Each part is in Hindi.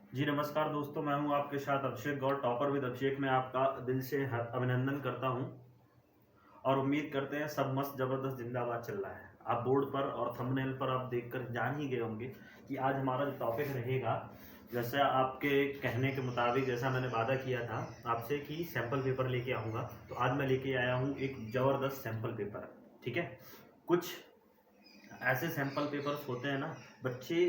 जी नमस्कार दोस्तों, मैं हूं आपके साथ अभिषेक गौड़, टॉपर विद अभिषेक में आपका दिल से अभिनंदन करता हूं और उम्मीद करते हैं सब मस्त ज़बरदस्त जिंदाबाद चल रहा है। आप बोर्ड पर और थंबनेल पर आप देखकर जान ही गए होंगे कि आज हमारा जो टॉपिक रहेगा, जैसे आपके कहने के मुताबिक जैसा मैंने वादा किया था आपसे कि सैंपल पेपर लेके आऊँगा, तो आज मैं लेके आया हूँ एक ज़बरदस्त सैंपल पेपर। ठीक है? कुछ ऐसे सैंपल पेपर्स होते हैं ना, बच्चे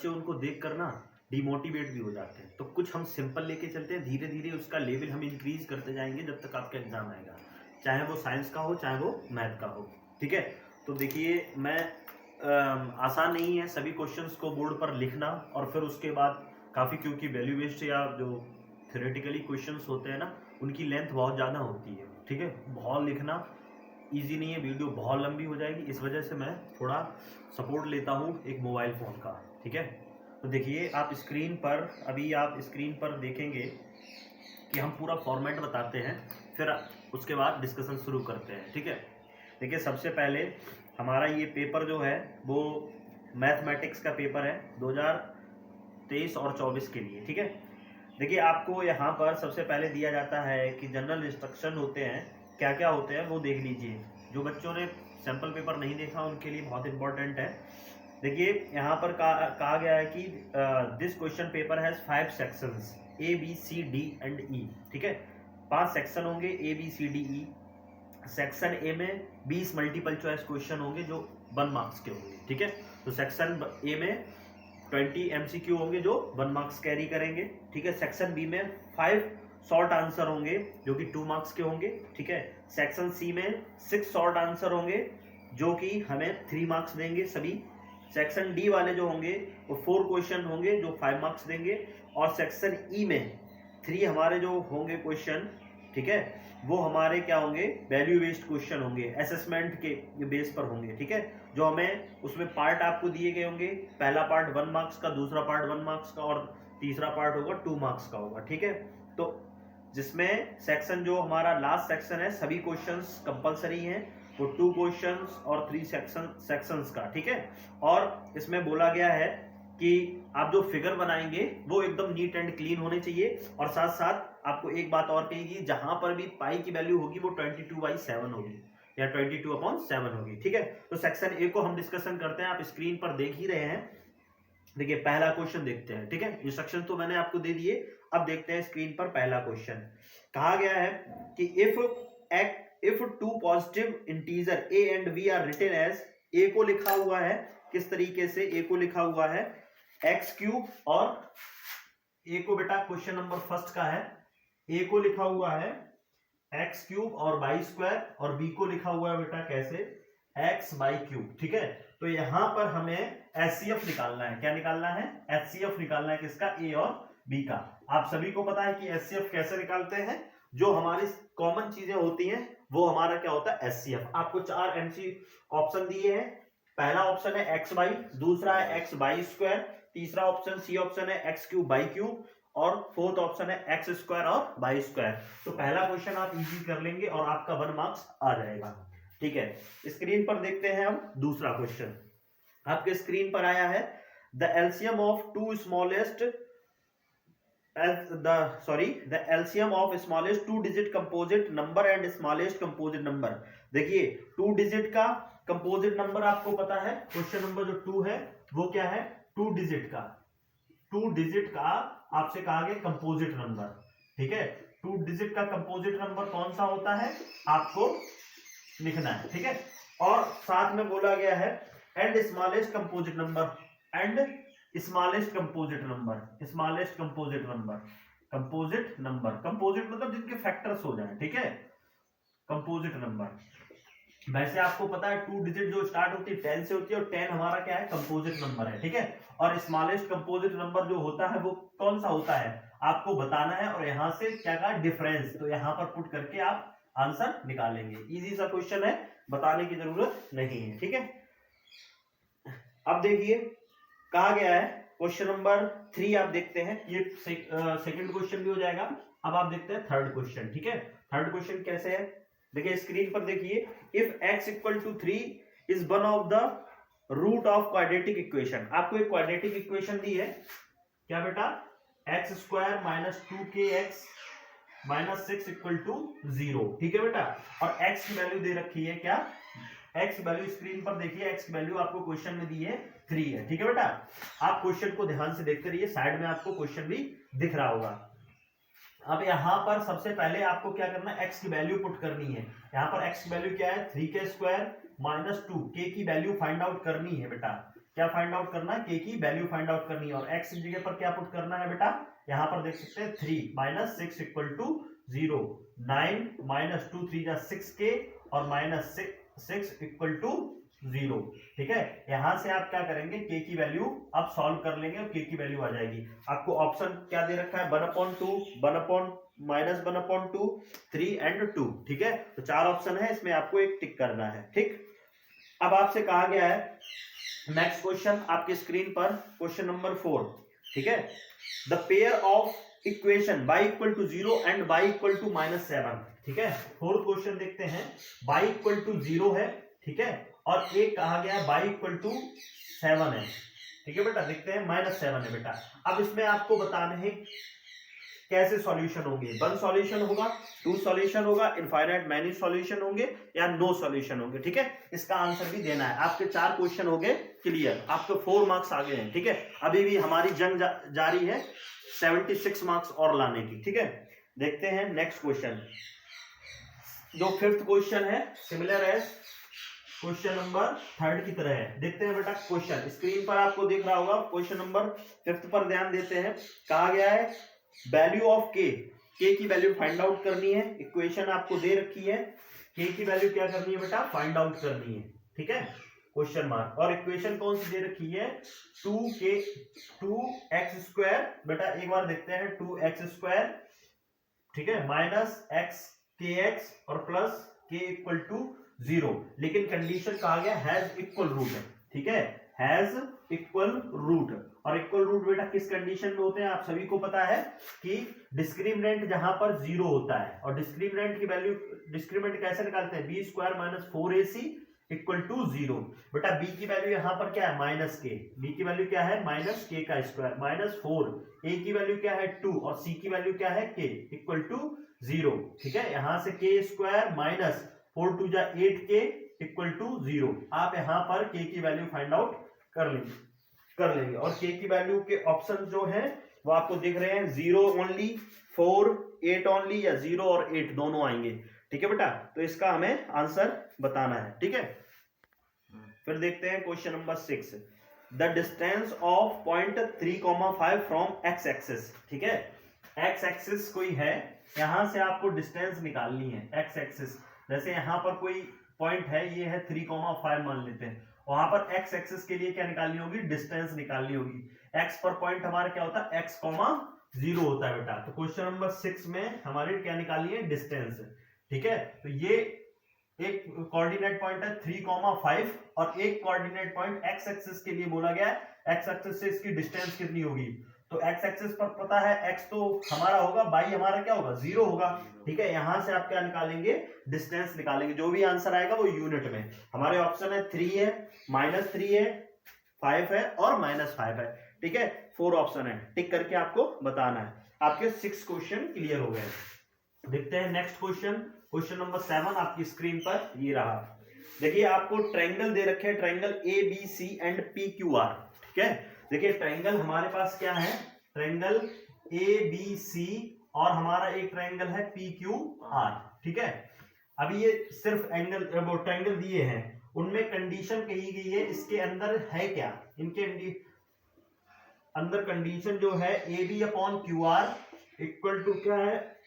उनको देख कर ना डिमोटिवेट भी हो जाते हैं। तो कुछ हम सिंपल लेके चलते हैं, धीरे धीरे उसका लेवल हम इंक्रीज करते जाएंगे जब तक आपका एग्जाम आएगा, चाहे वो साइंस का हो चाहे वो मैथ का हो। ठीक है? तो देखिए, आसान नहीं है सभी क्वेश्चंस को बोर्ड पर लिखना और फिर उसके बाद काफ़ी, क्योंकि वैल्यू बेस्ड या जो थ्योरेटिकली क्वेश्चंस होते हैं ना, उनकी लेंथ बहुत ज़्यादा होती है। ठीक है? बहुत लिखना ईजी नहीं है, वीडियो बहुत लंबी हो जाएगी, इस वजह से मैं थोड़ा सपोर्ट लेता हूँ एक मोबाइल फ़ोन का। ठीक है? तो देखिए, आप स्क्रीन पर देखेंगे कि हम पूरा फॉर्मेट बताते हैं, फिर उसके बाद डिस्कशन शुरू करते हैं। ठीक है? देखिए, सबसे पहले हमारा ये पेपर जो है वो मैथमेटिक्स का पेपर है 2023 और 24 के लिए। ठीक है? देखिए, आपको यहाँ पर सबसे पहले दिया जाता है कि जनरल इंस्ट्रक्शन होते हैं, क्या क्या होते हैं वो देख लीजिए। जो बच्चों ने सैंपल पेपर नहीं देखा उनके लिए बहुत इंपॉर्टेंट है। देखिए, यहाँ पर कहा गया है कि this question paper has 5 sections, A B C D and E. ठीक है? 5 सेक्शन होंगे, A B C D E. Section A में 20 मल्टीपल चॉइस क्वेश्चन होंगे जो 1 मार्क्स के होंगे। ठीक है? तो सेक्शन ए में 20 एमसीक्यू होंगे जो 1 मार्क्स कैरी करेंगे। ठीक है? सेक्शन बी में 5 शॉर्ट आंसर होंगे जो कि 2 मार्क्स के होंगे। ठीक है? सेक्शन सी में 6 शॉर्ट आंसर होंगे जो कि हमें 3 मार्क्स देंगे सभी। सेक्शन डी वाले जो होंगे वो 4 क्वेश्चन होंगे जो 5 मार्क्स देंगे। और सेक्शन ई में 3 हमारे जो होंगे क्वेश्चन, ठीक है, वो हमारे क्या होंगे, वैल्यू बेस्ड क्वेश्चन होंगे, असेसमेंट के बेस पर होंगे। ठीक है? जो हमें उसमें पार्ट आपको दिए गए होंगे, पहला पार्ट 1 मार्क्स का, दूसरा पार्ट 1 मार्क्स का और तीसरा पार्ट होगा 2 मार्क्स का होगा। ठीक है? तो जिसमें सेक्शन जो हमारा लास्ट सेक्शन है, सभी क्वेश्चंस कंपलसरी हैं, वो 2 क्वेश्चंस और 3 सेक्शंस का। ठीक है? और इसमें बोला गया है कि आप जो फिगर बनाएंगे वो एकदम नीट एंड क्लीन होने चाहिए, और साथ साथ आपको एक बात और कहेगी, जहां पर भी पाई की वैल्यू होगी वो 22/7 होगी या 22/7 होगी। ठीक है? तो सेक्शन ए को हम डिस्कशन करते हैं, आप स्क्रीन पर देख ही रहे हैं। देखिए, पहला क्वेश्चन देखते हैं। ठीक है? इंस्ट्रक्शन तो मैंने आपको दे दिए, अब देखते हैं स्क्रीन पर पहला क्वेश्चन। कहा गया है कि if two positive integer A and B are written as, A को लिखा हुआ है किस तरीके से, ए को लिखा हुआ है एक्स क्यूब, और ए को बेटा क्वेश्चन नंबर फर्स्ट का है, ए को लिखा हुआ है एक्स क्यूब और बाई स्क्वायर, और बी को लिखा हुआ है बेटा कैसे, एक्स बाई क्यूब। ठीक है? तो यहां पर हमें एचसीएफ निकालना है। क्या निकालना है? एचसीएफ निकालना है। किसका? ए और बी का। आप सभी को पता है कि एचसीएफ कैसे निकालते हैं, जो हमारी कॉमन चीजें होती हैं वो हमारा क्या होता है, एचसीएफ। आपको 4 एमसी ऑप्शन दिए हैं। पहला ऑप्शन है एक्स बाई, दूसरा है एक्स बाई स्क्वायर, तीसरा ऑप्शन सी ऑप्शन है एक्स क्यूब बाई क्यूब, और फोर्थ ऑप्शन है एक्स स्क्वायर और बाई स्क्वायर। तो पहला क्वेश्चन आप इजी कर लेंगे और आपका 1 मार्क्स आ जाएगा। ठीक है? स्क्रीन पर देखते हैं हम दूसरा क्वेश्चन। आपके स्क्रीन पर आया है, the LCM of two smallest the LCM of smallest 2 digit composite number and smallest composite number. देखिए, 2 डिजिट का कंपोजिट नंबर आपको पता है, क्वेश्चन नंबर जो 2 है वो क्या है, 2 डिजिट का। 2 डिजिट का आपसे कहा गया कंपोजिट नंबर। ठीक है? 2 डिजिट का कंपोजिट नंबर कौन सा होता है आपको लिखना है। ठीक है? और साथ में बोला गया है and smallest composite number, and smallest composite number, smallest composite number, composite number, composite मतलब जिनके फैक्टर्स हो जाए। ठीक है? Composite number. वैसे आपको पता है 2 डिजिट जो स्टार्ट होती है 10 से होती है, और 10 हमारा क्या है, कंपोजिट नंबर है। ठीक है? और स्मॉलेस्ट कंपोजिट नंबर जो होता है वो कौन सा होता है आपको बताना है, और यहां से क्या कहा, डिफरेंस। तो यहां पर पुट करके आप आंसर निकालेंगे। इजी सा क्वेश्चन है, बताने की जरूरत नहीं है। ठीक है? अब देखिए, कहा गया है क्वेश्चन नंबर 3, आप देखते हैं, ये सेकंड क्वेश्चन भी हो जाएगा। अब आप देखते हैं थर्ड क्वेश्चन। ठीक है? थर्ड क्वेश्चन कैसे है, देखिए स्क्रीन पर देखिए, if x equal to 3 is one of the root of quadratic equation. आपको एक क्वाड्रेटिक इक्वेशन दी है, क्या बेटा, x square minus 2kx minus 6 equal to 0। ठीक है बेटा, और x की वैल्यू दे रखी है क्या, x की वैल्यू स्क्रीन पर देखिए, x की वैल्यू आपको क्वेश्चन में दी है 3 है। ठीक है बेटा, आप क्वेश्चन को ध्यान से देखते रहिए, साइड में आपको क्वेश्चन भी दिख रहा होगा। अब यहाँ पर सबसे पहले आपको क्या करना है, x की वैल्यू पुट करनी है। यहाँ पर x की वैल्यू क्या है, 3k स्क्वायर माइनस 2, k की वैल्यू फाइंड आउट करनी है बेटा। क्या फाइंड आउट करना है, k की वैल्यू फाइंड आउट करनी है, और x की जगह पर क्या पुट करना है बेटा, यहाँ पर देख सकते हैं 3 माइनस 6 इक्वल टू 0, 9 माइनस 2 3 जा 6k और माइनस 6 इक्वल टू 0। ठीक है, यहां से आप क्या करेंगे, k की वैल्यू आप सॉल्व कर लेंगे और k की वैल्यू आ जाएगी। आपको ऑप्शन क्या दे रखा है, 1/2, 1/ माइनस 1/2, 3 एंड 2। ठीक है, तो 4 ऑप्शन है, इसमें आपको एक टिक करना है। ठीक, अब आपसे कहा गया है नेक्स्ट क्वेश्चन आपकी स्क्रीन पर, क्वेश्चन नंबर 4। ठीक है, the pair of equation y equal to 0 and y equal to -7। ठीक है, फोर्थ क्वेश्चन देखते हैं, y इक्वल टू 0 है, ठीक है, और एक कहा गया है y इक्वल टू 7 है। ठीक है बेटा, देखते हैं -7 है बेटा। अब इसमें आपको बताना है कैसे सॉल्यूशन होंगे, 1 सॉल्यूशन होगा, 2 सॉल्यूशन होगा, इनफाइनाइट मैनी सॉल्यूशन होंगे या नो सॉल्यूशन होंगे। ठीक है, इसका आंसर भी देना है। आपके 4 क्वेश्चन हो गए क्लियर, आपके 4 मार्क्स आ गए हैं। ठीक है, अभी भी हमारी जंग जारी है 76 मार्क्स और लाने की। ठीक है, देखते हैं नेक्स्ट क्वेश्चन, जो 5th क्वेश्चन है, सिमिलर है क्वेश्चन नंबर 3 की तरह है। देखते हैं बेटा क्वेश्चन, स्क्रीन पर आपको दिख रहा होगा, क्वेश्चन नंबर 5th पर ध्यान देते हैं। कहा गया है वैल्यू ऑफ k की वैल्यू फाइंड आउट करनी है। इक्वेशन आपको दे रखी है, k की वैल्यू क्या करनी है बेटा, फाइंड आउट करनी है। ठीक है, क्वेश्चन मार्क, और इक्वेशन कौन सी दे रखी है, 2x स्क्वायर, बेटा एक बार देखते हैं, 2x स्क्वायर, ठीक है, माइनस kx और प्लस k इक्वल टू 0, लेकिन कंडीशन कहा गया हैज इक्वल रूट। ठीक है, हैज इक्वल रूट, और इक्वल रूट बेटा किस कंडीशन में होते हैं, आप सभी को पता है कि डिस्क्रिमिनेंट जहां पर 0 होता है, और डिस्क्रिमिनेंट की वैल्यू, डिस्क्रिमिनेंट कैसे निकालते हैं, b square minus 4ac equal to 0। बेटा b की वैल्यू यहां पर क्या है, माइनस k, b की वैल्यू क्या है, माइनस k का स्क्वायर माइनस 4, a की वैल्यू क्या है 2, और c की वैल्यू क्या है k इक्वल टू 0। ठीक है, यहां से k स्क्वायर माइनस 4 2 जा 8k इक्वल टू 0। आप यहां पर k की वैल्यू फाइंड आउट कर लेंगे, और k की वैल्यू के ऑप्शन जो है वो आपको दिख रहे हैं, 0 ओनली, 4 8 ओनली, या 0 और 8 दोनों आएंगे। ठीक है बेटा, तो इसका हमें आंसर बताना है। ठीक है, फिर देखते हैं question number 6, the distance of point 3,5 from x axis. ठीक है, एक्स एक्सिस कोई है, यहां से आपको डिस्टेंस निकालनी है। एक्स एक्सिस जैसे यहां पर कोई पॉइंट है, ये है 3,5 मान लेते हैं, वहां पर एक्स एक्सिस के लिए क्या निकालनी होगी, डिस्टेंस निकालनी होगी। एक्स पर पॉइंट हमारा क्या होता है, एक्स कॉमा 0 होता है बेटा। तो क्वेश्चन नंबर 6 में हमारे क्या निकालनी है, डिस्टेंस। ठीक है, तो ये एक कोऑर्डिनेट पॉइंट है 3,5, और एक कोऑर्डिनेट पॉइंट एक्स एक्सिस के लिए बोला गया है एक्स एक्सिस से इसकी डिस्टेंस कितनी होगी। तो एक्स एक्सिस पर पता है एक्स तो हमारा होगा, बाई हमारा क्या होगा, 0 होगा। ठीक है, यहां से आप क्या निकालेंगे, डिस्टेंस निकालेंगे, जो भी आंसर आएगा वो यूनिट में। हमारे ऑप्शन है 3 है, -3 है, 5 है और -5 है। ठीक है, 4 ऑप्शन है, टिक करके आपको बताना है। आपके 6 क्वेश्चन क्लियर हो गए। देखते हैं नेक्स्ट क्वेश्चन, क्वेश्चन नंबर 7 आपकी स्क्रीन पर ये रहा। देखिए आपको ट्रायंगल दे रखे हैं, ट्रायंगल ABC एंड PQR। ठीक है, देखिए ट्रायंगल हमारे पास क्या है, ट्रायंगल ABC, और हमारा एक ट्रायंगल है PQR। ठीक है, अभी ये सिर्फ एंगल वो ट्रायंगल दिए हैं, उनमें कंडीशन कही गई है, इसके अंदर है क्या, इनके अंदर कंडीशन जो है AB upon QR equal to क्या है,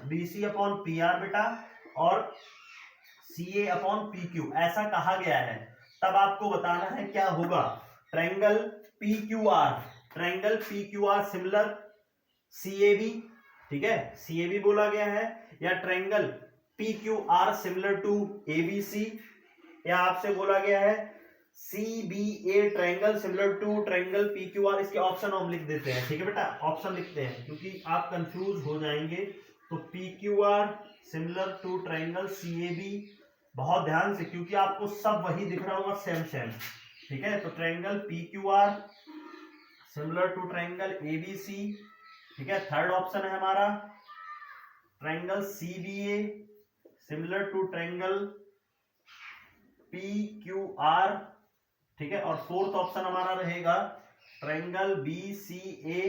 BC अपॉन PR बेटा, और CA अपॉन PQ, ऐसा कहा गया है। तब आपको बताना है क्या होगा, ट्रायंगल PQR सिमिलर CAB। ठीक है, CAB बोला गया है, या triangle PQR similar to ABC, या आपसे बोला गया है CBA triangle similar to triangle PQR। इसके ऑप्शन हम लिख देते हैं। ठीक है बेटा, ऑप्शन लिखते हैं क्योंकि आप कंफ्यूज हो जाएंगे। तो PQR similar to triangle CAB, बहुत ध्यान से, क्योंकि आपको सब वही दिख रहा होगा, सेम। ठीक है, तो triangle PQR similar to triangle ABC, ठीक है। थर्ड ऑप्शन है हमारा triangle CBA similar to triangle PQR, ठीक है। और फोर्थ ऑप्शन हमारा रहेगा triangle BCA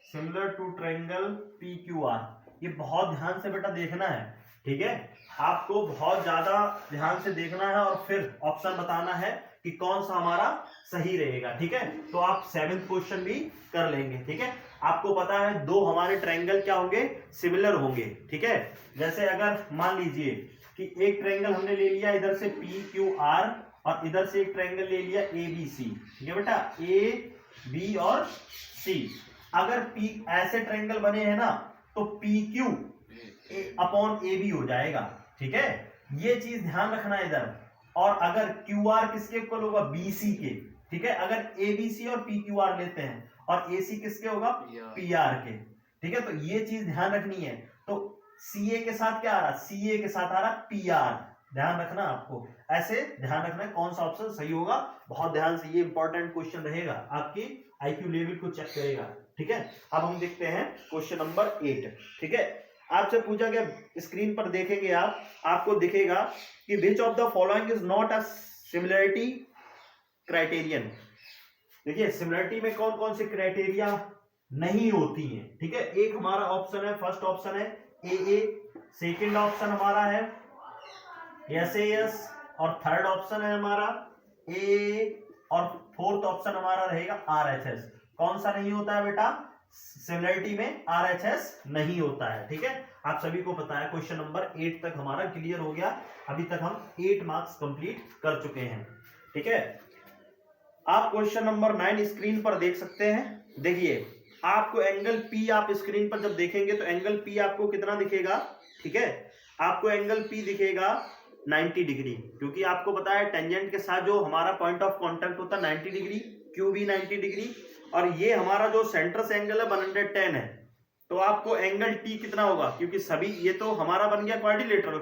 similar to triangle PQR। ये बहुत ध्यान से बेटा देखना है, ठीक है। आपको बहुत ज्यादा ध्यान से देखना है और फिर ऑप्शन बताना है कि कौन सा हमारा सही रहेगा, ठीक है। तो आप 7th क्वेश्चन भी कर लेंगे, ठीक है। आपको पता है दो हमारे ट्रायंगल क्या होंगे, सिमिलर होंगे, ठीक है। जैसे अगर मान लीजिए कि एक ट्रायंगल हमने ले लिया इधर से PQR और इधर से एक ट्रायंगल ले लिया ABC, ठीक है बेटा, AB और C। अगर P ऐसे ट्रायंगल बने हैं ना तो PQ अपॉन AB हो जाएगा, ठीक है। ये चीज ध्यान रखना इधर। और अगर QR किसके इक्वल होगा, BC के, ठीक है। अगर ABC और PQR लेते हैं और AC किसके होगा, PR के, ठीक है। तो ये चीज ध्यान रखनी है। तो CA के साथ क्या आ रहा, CA के साथ आ रहा PR, ध्यान रखना आपको, ऐसे ध्यान रखना है कौन सा ऑप्शन सही होगा। बहुत ध्यान से, ये इंपॉर्टेंट क्वेश्चन रहेगा, आपकी IQ लेवल को चेक करेगा, ठीक है। अब हम देखते हैं क्वेश्चन नंबर 8, ठीक है। आपसे पूछा गया, स्क्रीन पर देखेंगे आप, आपको दिखेगा कि which of the following is not a similarity criterion. देखिए सिमिलरिटी में कौन कौन से क्राइटेरिया नहीं होती हैं, ठीक है। एक हमारा ऑप्शन है, फर्स्ट ऑप्शन है AA, सेकंड ऑप्शन हमारा है SAS और थर्ड ऑप्शन है हमारा AA और फोर्थ ऑप्शन हमारा रहेगा RHS। कौन सा नहीं होता है बेटा, सिमिलरिटी में RHS नहीं होता है, ठीक है। आप सभी को पता है। क्वेश्चन नंबर 8 तक हमारा क्लियर हो गया। अभी तक हम 8 मार्क्स कंप्लीट कर चुके हैं, ठीक है। आप क्वेश्चन नंबर 9 स्क्रीन पर देख सकते हैं। देखिए आपको एंगल P, आप स्क्रीन पर जब देखेंगे तो एंगल P आपको कितना दिखेगा, ठीक है। आपको एंगल P दिखेगा 90 डिग्री, क्योंकि आपको पता है टेंजेंट के साथ जो हमारा पॉइंट ऑफ कांटेक्ट होता है 90 डिग्री, क्यू भी 90 डिग्री, और ये हमारा जो सेंटर से एंगल है 110 है। तो आपको एंगल T कितना होगा, क्योंकि सभी, ये तो हमारा बन गया क्वाड्रिलेटरल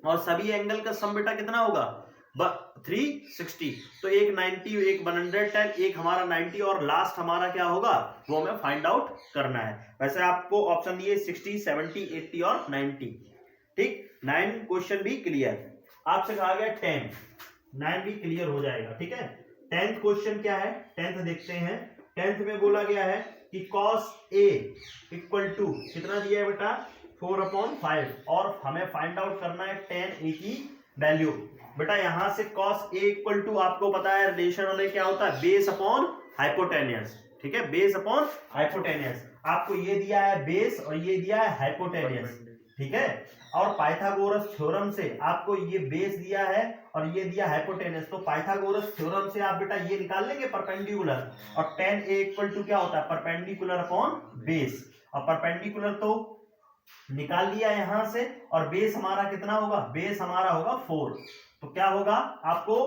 और सभी एंगल का सम बेटा कितना होगा 360। तो एक 90, एक 110, एक हमारा 90 और लास्ट हमारा क्या होगा वो हमें फाइंड आउट करना है। वैसे आपको ऑप्शन दिए 60, 70, 80 और 90, ठीक। 9 क्वेश्चन भी क्लियर। आपसे कहा गया 10, 9 भी क्लियर हो जाएगा, ठीक है। 10th क्वेश्चन क्या है, 10th देखते हैं। 10th में बोला गया है कि cos A इक्वल टू कितना दिया है बेटा 4/5 और हमें फाइंड आउट करना है tan A की वैल्यू। बेटा यहां से cos A इक्वल टू आपको पता है रिलेशन में क्या होता है, बेस अपॉन हाइपोटेनियस, ठीक है। बेस अपॉन हाइपोटेनियस, आपको ये दिया है बेस और ये दिया है हाइपोटेनियस, ठीक है। और पाइथागोरस थ्योरम से आपको ये बेस दिया है और ये दिया हाइपोटेनस, तो पाइथागोरस थ्योरम से आप बेटा ये निकाल लेंगे परपेंडिकुलर, और tan A इक्वल टू क्या होता है परपेंडिकुलर अपॉन बेस, और परपेंडिकुलर तो निकाल लिया यहां से, और बेस हमारा कितना होगा, बेस हमारा होगा 4। तो क्या होगा, आपको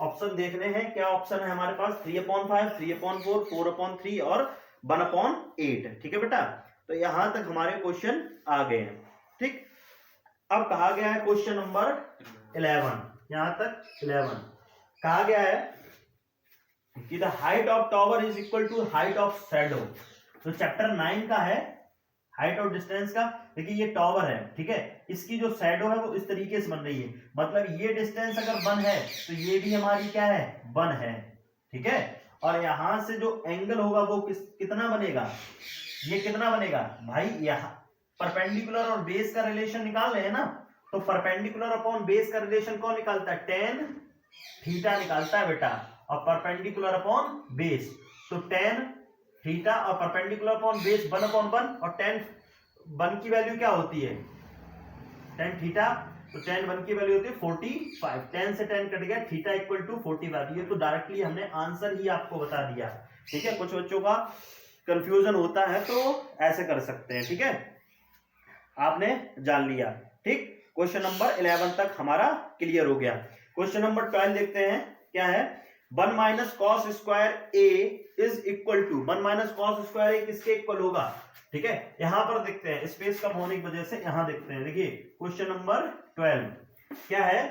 ऑप्शन देखने हैं, क्या ऑप्शन है हमारे पास 3/5, 3/4, 4/3 और 1/8, ठीक है बेटा। तो यहां तक हमारे क्वेश्चन आ गए हैं, ठीक। अब कहा गया है क्वेश्चन नंबर 11, यहां तक 11 कहा गया है कि the height of tower is equal to height of shadow. तो चैप्टर 9 का है हाइट ऑफ डिस्टेंस का। देखिए ये टावर है, ठीक है, इसकी जो शैडो है वो इस तरीके से बन रही है, मतलब ये डिस्टेंस अगर 1 है तो ये भी हमारी क्या है 1 है, ठीक है। और यहां से जो एंगल होगा वो कितना बनेगा, ये कितना बनेगा भाई, यहाँ परपेंडिकुलर और बेस का रिलेशन निकाल रहे हैं ना, तो परपेंडिकुलर अपॉन बेस का रिलेशन कौन निकालता है, tan थीटा निकालता है बेटा, और परपेंडिकुलर अपॉन बेस, तो tan थीटा और परपेंडिकुलर अपॉन बेस 1/1, और tan 1 की वैल्यू क्या होती है tan थीटा, तो tan 1 की वैल्यू होती है 45, tan से tan कट गया, थीटा इक्वल टू 45। ये तो डायरेक्टली हमने आंसर ही आपको बता दिया, ठीक है। कुछ बच्चों का कंफ्यूजन होता है तो ऐसे कर सकते हैं, ठीक है, आपने जान लिया, ठीक। क्वेश्चन नंबर 11 तक हमारा क्लियर हो गया। क्वेश्चन नंबर 12 देखते हैं, क्या है 1 minus cos square A is equal to 1 minus cos square A किसके इक्वल होगा, ठीक है। यहां पर देखते हैं, स्पेस कम होने की वजह से यहां देखते हैं। देखिए क्वेश्चन नंबर 12 क्या है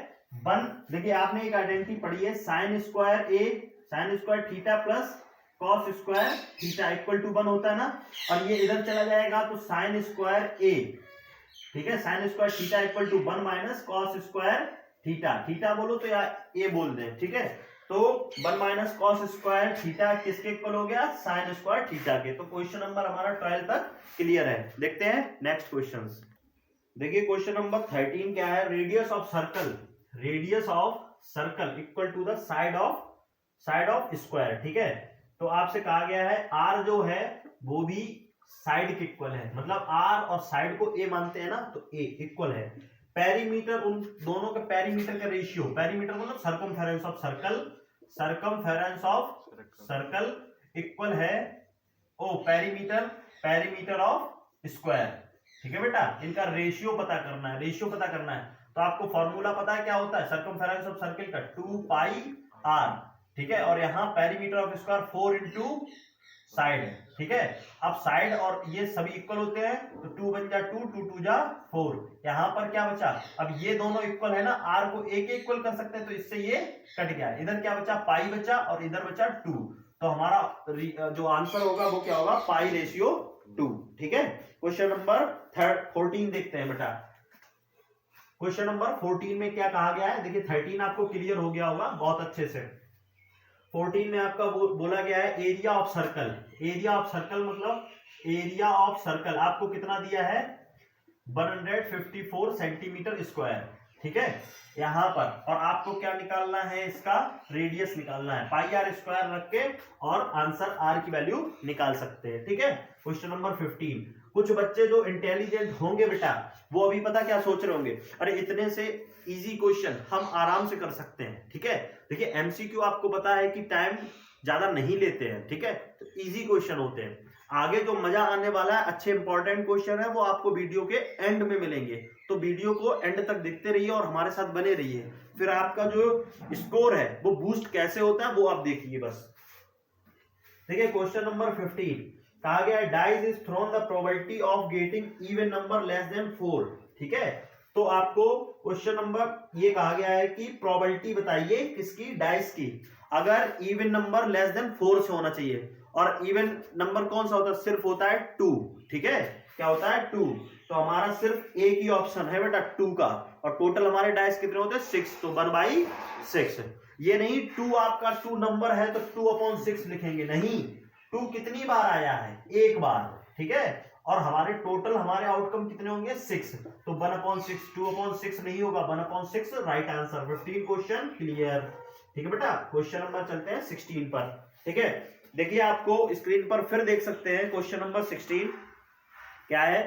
1, देखिए आपने एक आइडेंटिटी पढ़ी है sine square A sine square theta plus cos square theta equal to 1 होता है ना, और ये इधर चला जाएगा तो साइन स्क्वायर ए, ठीक है, sine square theta equal to 1 minus cos square theta, theta बोलो तो या ए बोल दें, ठीक है। तो 1 माइनस कॉस स्क्वायर थीटा किसके इक्वल हो गया, साइन स्क्वायर थीटा के। तो क्वेश्चन नंबर हमारा 12 तक क्लियर है। देखते हैं नेक्स्ट क्वेश्चंस। देखिए क्वेश्चन नंबर 13 क्या है, radius of circle, radius of circle equal to the side of square, ठीक है। तो आपसे कहा गया है आर जो है वो भी साइड के इक्वल है, मतलब आर और साइड को ए मानते हैं ना, तो ए इक्वल है। पेरीमीटर, उन दोनों के पेरीमीटर का रेशियो, पेरीमीटर मतलब circumference of circle, circumference of circle equal है ओ पेरीमीटर ऑफ स्क्वायर, ठीक है बेटा। इनका रेशियो पता करना है, रेशियो पता करना है। तो आपको फॉर्मूला पता है क्या होता है, सर्कमफेरेंस ऑफ सर्कल का 2 पाई आर, ठीक है। और यहाँ perimeter of square 4 into side है, ठीक है। अब साइड और ये सभी इक्वल होते हैं तो 2 बन जा 2, 2 2 जा 4। यहाँ पर क्या बचा, अब ये दोनों इक्वल है ना, आर को एक इक्वल कर सकते हैं तो इससे ये कट गया। इधर क्या बचा, पाई बचा, और इधर बचा 2। तो हमारा जो आंसर होगा वो क्या होगा, पाई रेशियो 2, ठीक है। क्वेश्चन नंबर 14 देखते हैं बेटा। क्वेश्चन नंबर 14 में क्या कहा गया है, देखिए 13 आपको क्लियर हो गया होगा बहुत अच्छे से। 14 में आपका बोला गया है area of circle, area of circle मतलब एरिया ऑफ सर्कल आपको कितना दिया है, 154 सेंटीमीटर स्क्वायर, ठीक है। यहां पर और आपको क्या निकालना है, इसका रेडियस निकालना है, पाई आर स्क्वायर रख के और आंसर आर की वैल्यू निकाल सकते हैं, ठीक है। Question number 15। कुछ बच्चे जो इंटेलिजेंट होंगे बेटा वो अभी पता क्या सोच रहे होंगे, अरे इतने से इजी क्वेश्चन हम आराम से कर सकते हैं, ठीक है। देखिए एमसीक्यू आपको पता है कि टाइम ज्यादा नहीं लेते हैं, ठीक है, तो इजी क्वेश्चन होते हैं। आगे जो मजा आने वाला है, अच्छे इंपॉर्टेंट क्वेश्चन है, वो आपको वीडियो के एंड में मिलेंगे। तो वीडियो को एंड तक देखते रहिए और हमारे साथ बने रहिए, फिर आपका जो स्कोर है वो बूस्ट कैसे होता है वो आप देखिए बस। देखिए क्वेश्चन नंबर 15 कहा गया है dice is thrown the probability of getting even number less than 4, ठीक है। तो आपको क्वेश्चन नंबर ये कहा गया है कि प्रोबेबिलिटी बताइए किसकी, डाइस की, अगर इवन नंबर लेस देन 4 से होना चाहिए। और इवन नंबर कौन सा होता है, सिर्फ होता है 2, ठीक है। क्या होता है 2, तो हमारा सिर्फ एक ही ऑप्शन है बेटा 2 का, और टोटल हमारे डाइस कितने होते हैं 6, तो 1/6। ये नहीं 2 आपका 2 नंबर है तो 2/6 लिखेंगे, नहीं, 2 कितनी बार आया है, एक बार, ठीक है। और हमारे टोटल हमारे आउटकम कितने होंगे 6, तो 1/6, 2/6 नहीं होगा, 1/6 राइट आंसर। 15 क्वेश्चन क्लियर, ठीक है बेटा। क्वेश्चन नंबर चलते हैं 16 पर, ठीक है। देखिए आपको स्क्रीन पर फिर देख सकते हैं क्वेश्चन नंबर 16 क्या है।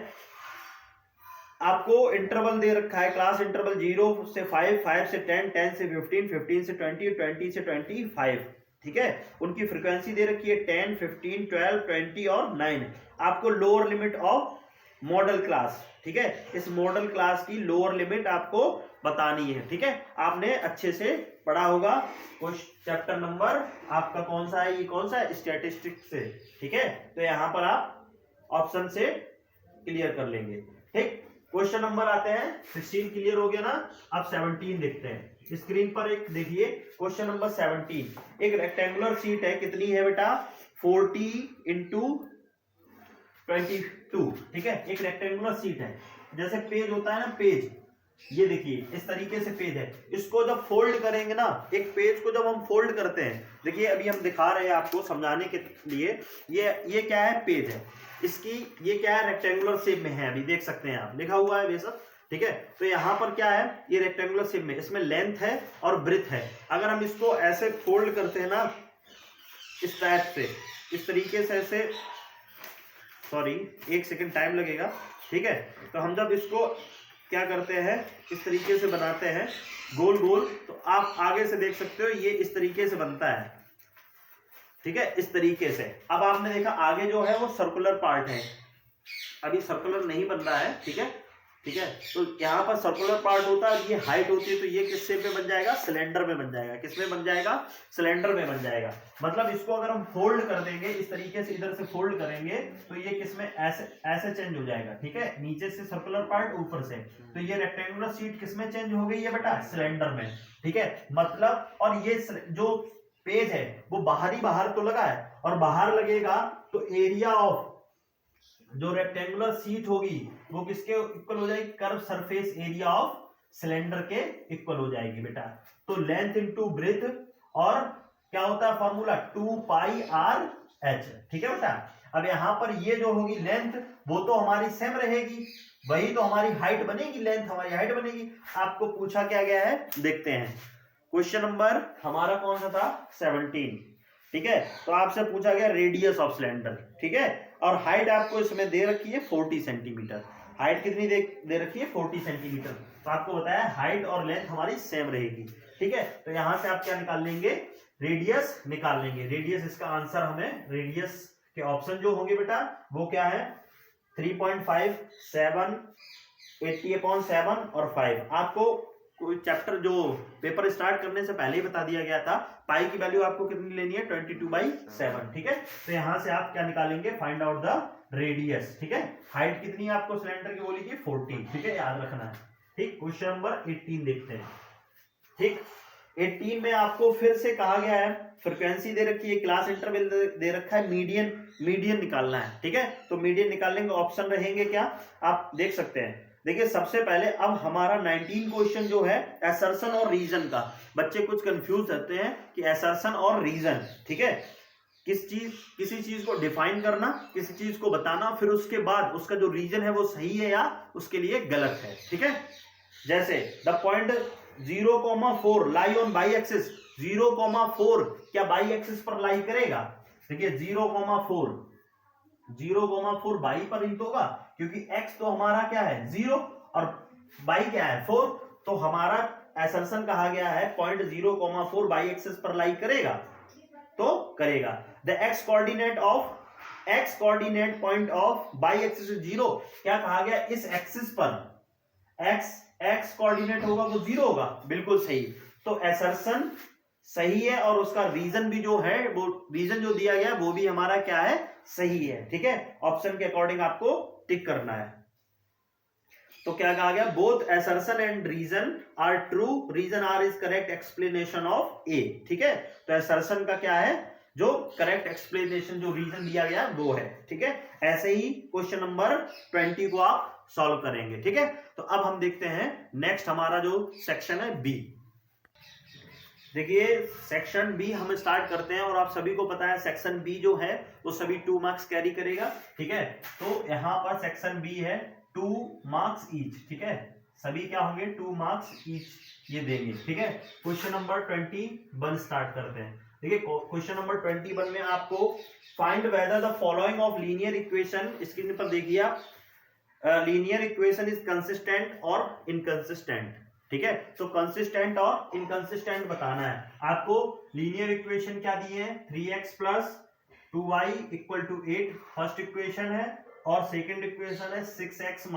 आपको इंटरवल दे रखा है, क्लास इंटरवल 0 से 5, 5 से 10, 10 से 15, 15 से 20, 20 से 25, ठीक है। उनकी फ्रीक्वेंसी दे रखी है 10, 15, 12, 20 और 9। आपको lower limit of model class, ठीक है, इस मॉडल क्लास की लोअर लिमिट आपको बतानी है, ठीक है। आपने अच्छे से पढ़ा होगा। कुछ चैप्टर नंबर आपका कौन सा है, ये कौन सा है, स्टैटिस्टिक्स से, ठीक है। तो यहां पर आप ऑप्शन से क्लियर कर लेंगे, ठीक। क्वेश्चन नंबर आते हैं 16 क्लियर हो गया ना। अब 17 देखते हैं स्क्रीन पर। एक देखिए क्वेश्चन नंबर 17, एक रेक्टेंगुलर शीट है, कितनी है बेटा 40 इंटू 22, ठीक है। एक रेक्टेंगुलर शीट है, जैसे पेज होता है ना, पेज, ये देखिए इस तरीके से पेज है। इसको जब फोल्ड करेंगे ना, एक पेज को जब हम फोल्ड करते हैं, देखिए अभी हम दिखा रहे हैं आपको समझाने के लिए, ये क्या है, पेज है, इसकी ये क्या है, रेक्टेंगुलर शेप में है, अभी देख सकते हैं आप, लिखा हुआ है ये सब, ठीक है। तो यहाँ पर क्या है, ये रेक्टेंगुलर शेप में, इसमें लेंथ है और ब्रेथ है। अगर हम इसको ऐसे फोल्ड करते हैं ना, इस टाइप से, इस तरीके से, ऐसे, सॉरी 1 सेकेंड टाइम लगेगा, ठीक है। तो हम जब इसको क्या करते हैं, इस तरीके से बनाते हैं गोल गोल, तो आप आगे से देख सकते हो ये इस तरीके से बनता है, ठीक है, इस तरीके से। अब आपने देखा आगे जो है वो सर्कुलर पार्ट है, अभी सर्कुलर नहीं बन रहा है, ठीक है, ठीक है। तो यहाँ पर सर्कुलर पार्ट होता है, ये हाइट होती है, तो ये किस शेप में बन जाएगा, सिलेंडर में बन जाएगा। किस में बन जाएगा, सिलेंडर में बन जाएगा। मतलब इसको अगर हम फोल्ड कर देंगे इस तरीके से, इधर से फोल्ड करेंगे तो ये किस में, ऐसे ऐसे चेंज हो जाएगा, ठीक है। नीचे से सर्कुलर पार्ट, ऊपर से, तो ये रेक्टेंगुलर शीट किस में चेंज हो गई है बेटा, सिलेंडर में, ठीक है। मतलब और ये जो पेज है वो बाहर ही बाहर तो लगा है, और बाहर लगेगा तो एरिया ऑफ जो रेक्टेंगुलर शीट होगी वो किसके इक्वल हो जाएगी, curve surface area of cylinder के इक्वल हो जाएगी बेटा। तो लेंथ इनटू ब्रेथ, और क्या होता है फॉर्मूला 2πr/h, ठीक है बेटा। अब यहां पर ये जो होगी लेंथ वो तो हमारी सेम रहेगी, वही तो हमारी हाइट बनेगी, लेंथ हमारी हाइट बनेगी। आपको पूछा क्या गया है देखते हैं, क्वेश्चन नंबर हमारा कौन सा था 17, ठीक है। तो आपसे पूछा गया रेडियस ऑफ सिलेंडर, ठीक है, और हाइट आपको इसमें दे रखी है 40 सेंटीमीटर। हाइट कितनी दे रखी है 40 सेंटीमीटर। तो आपको बताया हाइट और लेंथ हमारी सेम रहेगी, ठीक है। तो यहां से आप क्या निकाल लेंगे, रेडियस निकाल लेंगे। रेडियस इसका आंसर हमें, रेडियस के ऑप्शन जो होंगे बेटा वो क्या है 3.5, 7, 80/7 और 5। आपको कोई चैप्टर जो पेपर स्टार्ट करने से पहले ही बता दिया गया था, पाई की वैल्यू आपको कितनी लेनी है 22/7, ठीक है। तो यहां से आप क्या निकालेंगे, फाइंड आउट द रेडियस, ठीक है। हाइट कितनी है आपको सिलेंडर की बोली थी 40, ठीक है, याद रखना है, ठीक। क्वेश्चन नंबर 18 देखते हैं, ठीक। 18 में आपको फिर से कहा गया है, फ्रीक्वेंसी दे रखी है, क्लास इंटरवल दे रखा है, मीडियन निकालना है, ठीक है। तो मीडियन निकालने के ऑप्शन रहेंगे क्या, आप देख सकते हैं। देखिए सबसे पहले अब हमारा 19 क्वेश्चन जो है असर्शन और रीजन का, बच्चे कुछ कंफ्यूज रहते हैं कि असर्शन और रीजन, ठीक है, किसी चीज को डिफाइन करना, किसी चीज को बताना, फिर उसके बाद उसका जो रीजन है वो सही है या उसके लिए गलत है, ठीक है। जैसे the point 0,4 lie on by axis, 0,4 क्या बाई एक्सिस पर लाई करेगा, देखिए 0,4 बाई पर ही तो होगा, क्योंकि x तो हमारा क्या है 0 और बाई क्या है 4, तो हमारा असर्शन कहा गया है पॉइंट 0,4 बाई एक्सिस पर लाई करेगा, तो करेगा। The x coordinate point of by axis 0, क्या कहा गया, इस एक्सिस पर x कोऑर्डिनेट होगा वो 0 होगा, बिल्कुल सही। तो असर्शन सही है और उसका रीजन भी जो है, वो रीजन जो दिया गया वो भी हमारा क्या है, सही है, ठीक है। ऑप्शन के अकॉर्डिंग आपको टिक करना है। तो क्या कहा गया, both assertion and reason are true, reason R is correct explanation of A, ठीक है। तो असर्शन का क्या है, जो करेक्ट एक्सप्लेनेशन जो रीजन दिया गया वो है, ठीक है। ऐसे ही क्वेश्चन नंबर 20 को आप सॉल्व करेंगे, ठीक है। तो अब हम देखते हैं नेक्स्ट हमारा जो सेक्शन है बी। देखिए सेक्शन बी हम स्टार्ट करते हैं, और आप सभी को पता है सेक्शन बी जो है वो सभी 2 मार्क्स कैरी करेगा, ठीक है। तो यहां पर सेक्शन बी है 2 मार्क्स ईच, ठीक है, सभी क्या होंगे 2 मार्क्स ईच ये देंगे, ठीक है। क्वेश्चन नंबर 21 स्टार्ट करते हैं। देखिए क्वेश्चन नंबर 21 में आपको find whether the following of linear equation, screen पर देखिए आप, लीनियर इक्वेशन इज कंसिस्टेंट और इनकंसिस्टेंट, ठीक है। तो कंसिस्टेंट और इनकंसिस्टेंट बताना है आपको। लीनियर इक्वेशन क्या दी है 3x + 2y = 8 फर्स्ट इक्वेशन है, और सेकंड इक्वेशन है 6x -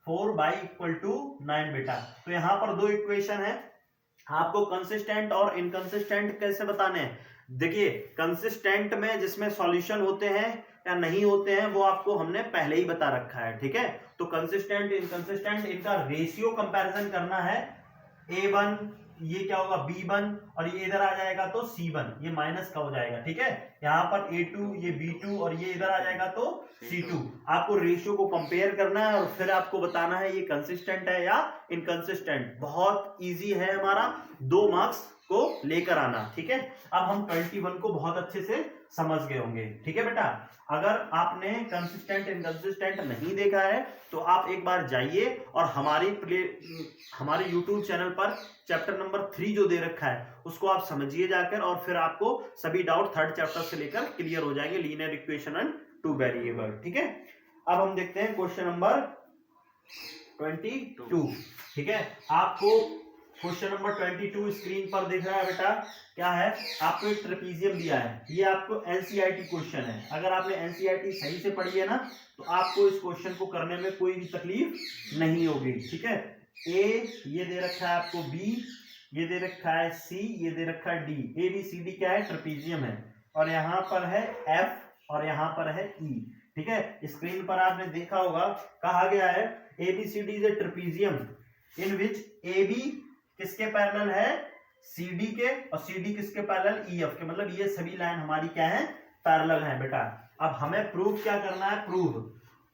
4y = 9 बेटा। तो यहां पर 2 इक्वेशन है, आपको कंसिस्टेंट और इनकंसिस्टेंट कैसे बताने हैं। देखिए कंसिस्टेंट में जिसमें सॉल्यूशन होते हैं या नहीं होते हैं वो आपको हमने पहले ही बता रखा है, ठीक है। तो कंसिस्टेंट इनकंसिस्टेंट इनका रेशियो कंपैरिजन करना है, a1 ये क्या होगा b1, और ये इधर आ जाएगा तो c1, ये माइनस का हो जाएगा, ठीक है। यहाँ पर a2 ये b2 और ये इधर आ जाएगा तो c2। आपको रेशियो को कंपेयर करना है और फिर आपको बताना है ये कंसिस्टेंट है या इनकंसिस्टेंट। बहुत इजी है हमारा, 2 मार्क्स को लेकर आना, ठीक है। अब हम 21 को बहुत अच्छे से समझ गए होंगे, ठीक है बेटा। अगर आपने कंसिस्टेंट इनकंसिस्टेंट नहीं देखा है तो आप एक बार जाइए और हमारे YouTube चैनल पर चैप्टर नंबर 3 जो दे रखा है उसको आप समझिए जाकर, और फिर आपको सभी डाउट 3rd चैप्टर से लेकर क्लियर हो जाएंगे, लीनियर इक्वेशन एंड 2 वेरिएबल, ठीक है। अब हम देखते हैं क्वेश्चन नंबर 22, ठीक है। आपको क्वेश्चन नंबर 22 स्क्रीन पर दिख रहा है बेटा, क्या है, आपको एक ट्रेपीजियम दिया है, ये आपको एनसीईआरटी क्वेश्चन है। अगर आपने एनसीईआरटी सही से पढ़ी है ना तो आपको इस क्वेश्चन को करने में कोई भी तकलीफ नहीं होगी, ठीक है। ए ये दे रखा है आपको, बी ये दे रखा है, सी ये दे रखा है, D, A B C D क्या है, ट्रेपीजियम है, और यहाँ पर है एफ और यहाँ पर है ई, ठीक है। स्क्रीन पर आपने देखा होगा कहा गया है ABCD is a trapezium in which AB किसके पैरेलल है, CD के और CD किसके पैरेलल, EF के, मतलब ये सभी लाइन हमारी क्या है, पैरेलल है बेटा। अब हमें प्रूव क्या करना है,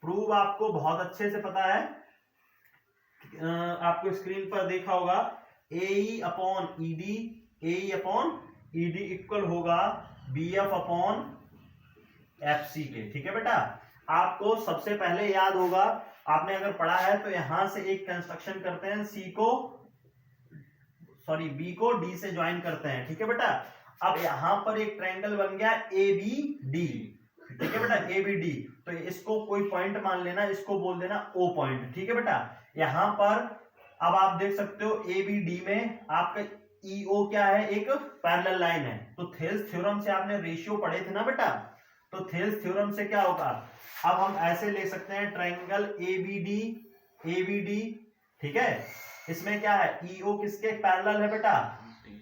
प्रूव आपको बहुत अच्छे से पता है, आपको स्क्रीन पर देखा होगा AE अपॉन ED इक्वल होगा BF अपॉन FC के, ठीक है बेटा। आपको सबसे पहले याद होगा, आपने अगर पढ़ा है तो यहां से एक कंस्ट्रक्शन करते हैं, B को D से ज्वाइन करते हैं, ठीक है बेटा। अब यहां पर एक ट्रायंगल बन गया ABD, ठीक है बेटा, ABD। तो इसको कोई पॉइंट मान लेना, इसको बोल देना O पॉइंट, ठीक है बेटा। यहां पर अब आप देख सकते हो ABD में आपका EO क्या है, एक पैरेलल लाइन है। तो थेल्स थ्योरम से आपने रेशियो पढ़े थे ना बेटा, तो थेल्स थ्योरम से क्या होगा, अब हम ऐसे ले सकते हैं ट्रायंगल ABD, ठीक है। इसमें क्या है, EO किसके पैरेलल है बेटा,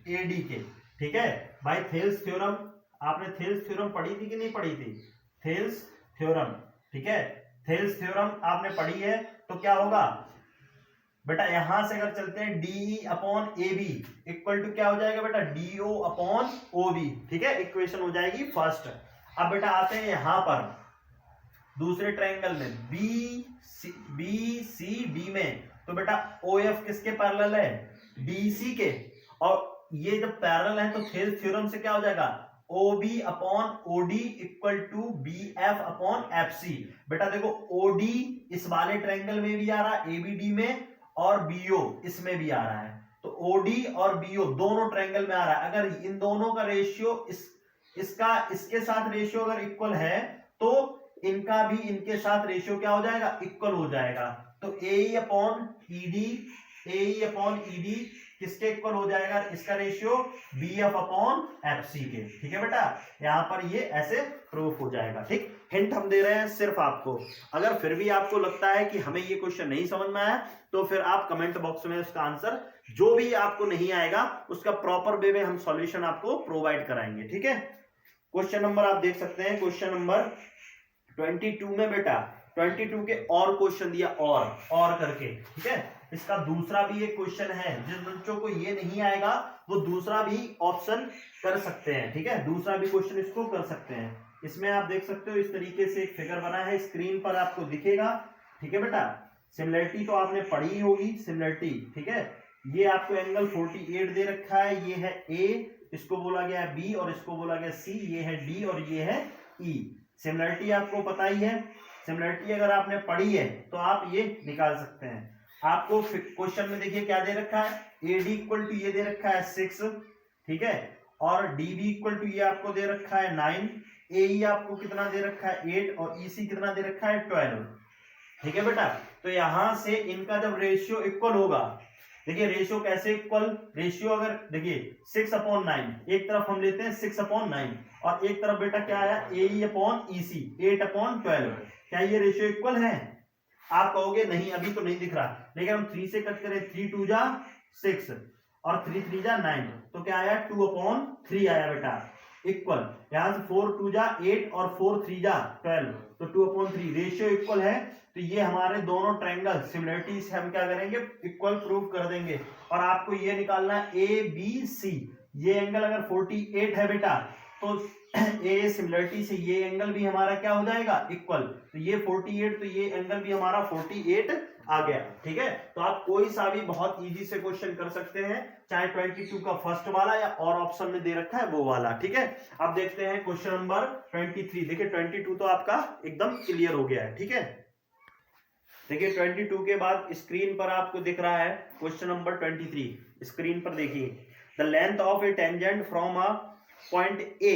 AD के, ठीक है भाई। थेल्स थ्योरम, आपने थेल्स थ्योरम पढ़ी थी कि नहीं पढ़ी थी, थेल्स थ्योरम, ठीक है। थेल्स थ्योरम आपने पढ़ी है, तो क्या होगा बेटा, यहां से अगर चलते हैं DE upon AB equal to क्या हो जाएगा बेटा, DO अपॉन OB, ठीक है, इक्वेशन हो जाएगी फर्स्ट। अब बेटा आते हैं यहां पर दूसरे ट्रायंगल में BCD में, तो बेटा OF किसके पैरेलल है, DC के, और ये जब पैरेलल है तो थेल्स थ्योरम से क्या हो जाएगा, OB upon OD equal to BF upon FC। बेटा देखो OD इस वाले ट्रायंगल में भी आ रहा है ABD में, और BO इसमें भी आ रहा है। तो OD और BO दोनों ट्रायंगल में आ रहा है। अगर इन दोनों का रेशियो इसका इसके साथ रेशियो अगर इक्वल है, तो इनका भी इनके साथ रेशियो क्या हो जाएगा, इक्वल हो जाएगा। तो AE अपॉन ED किसके इक्वल हो जाएगा, इसका रेशियो BF अपॉन FC के, ठीक है बेटा। यहां पर ये ऐसे प्रूफ हो जाएगा, ठीक। हिंट हम दे रहे हैं सिर्फ आपको। अगर फिर भी आपको लगता है कि हमें ये क्वेश्चन नहीं समझ में आया, तो फिर आप कमेंट बॉक्स में उसका आंसर, जो भी आपको नहीं आएगा उसका प्रॉपर वे में हम सॉल्यूशन आपको प्रोवाइड कराएंगे, ठीक है। क्वेश्चन नंबर आप देख सकते हैं, क्वेश्चन नंबर 22 में बेटा 22 के और क्वेश्चन दिया, और करके, ठीक है। इसका दूसरा भी एक क्वेश्चन है, जिस बच्चों को ये नहीं आएगा वो दूसरा भी ऑप्शन कर सकते हैं, ठीक है, दूसरा भी क्वेश्चन इसको कर सकते हैं। इसमें आप देख सकते हो इस तरीके से एक फिगर बना है, स्क्रीन पर आपको दिखेगा, ठीक है बेटा। सिमिलरिटी तो आपने पढ़ी होगी, सिमिलरिटी, ठीक है। ये आपको एंगल 48 दे रखा है, ये है A, इसको बोला गया है B, और इसको बोला गया C, ये है D और ये है E। सिमिलरिटी आपको पता ही है, सिमिलरिटी अगर आपने पढ़ी है तो आप ये निकाल सकते हैं। आपको क्वेश्चन में देखिए क्या दे रखा है, AD इक्वल टू ये दे रखा है 6, ठीक है, और DB इक्वल टू ये आपको दे रखा है 9, AE आपको कितना दे रखा है 8, और EC कितना दे रखा है 12, ठीक है बेटा। तो यहां से इनका जब रेशियो इक्वल होगा, देखिए रेशियो कैसे इक्वल, रेशियो अगर देखिए 6 अपॉन 9, एक तरफ हम लेते हैं 6 अपॉन 9, और एक तरफ बेटा क्या आया AE अपॉन EC 8 अपॉन 12। क्या ये रेशियो इक्वल है? आप कहोगे नहीं अभी तो नहीं दिख रहा, लेकिन हम 3 से कट करें, 3 2 जा 6 और 3 3 जा 9, तो क्या आया 2 अपॉन 3 आया बेटा, इक्वल। यहां से 4 2 जा 8 और 4 3 जा 12, तो 2 अपॉन 3 रेशियो इक्वल है। तो ये हमारे दोनों ट्रायंगल सिमिलरिटी से हम क्या करेंगे, इक्वल प्रूव कर देंगे। और आपको ये निकालना है ABC, ये एंगल अगर 48 है बेटा, तो ए सिमिलरिटी से ये एंगल भी हमारा क्या हो जाएगा, इक्वल। तो ये 48, तो ये एंगल भी हमारा 48 आ गया, ठीक है। तो आप कोई सा भी बहुत इजी से क्वेश्चन कर सकते हैं, चाहे 22 का फर्स्ट वाला या और ऑप्शन में दे रखा है वो वाला, ठीक है। अब देखते हैं क्वेश्चन नंबर 23। देखिए 22 तो आपका एकदम क्लियर हो गया है, ठीक है। देखिए 22 के बाद स्क्रीन पर आपको दिख रहा है क्वेश्चन नंबर 23, स्क्रीन पर देखिए। The length of A tangent from a point A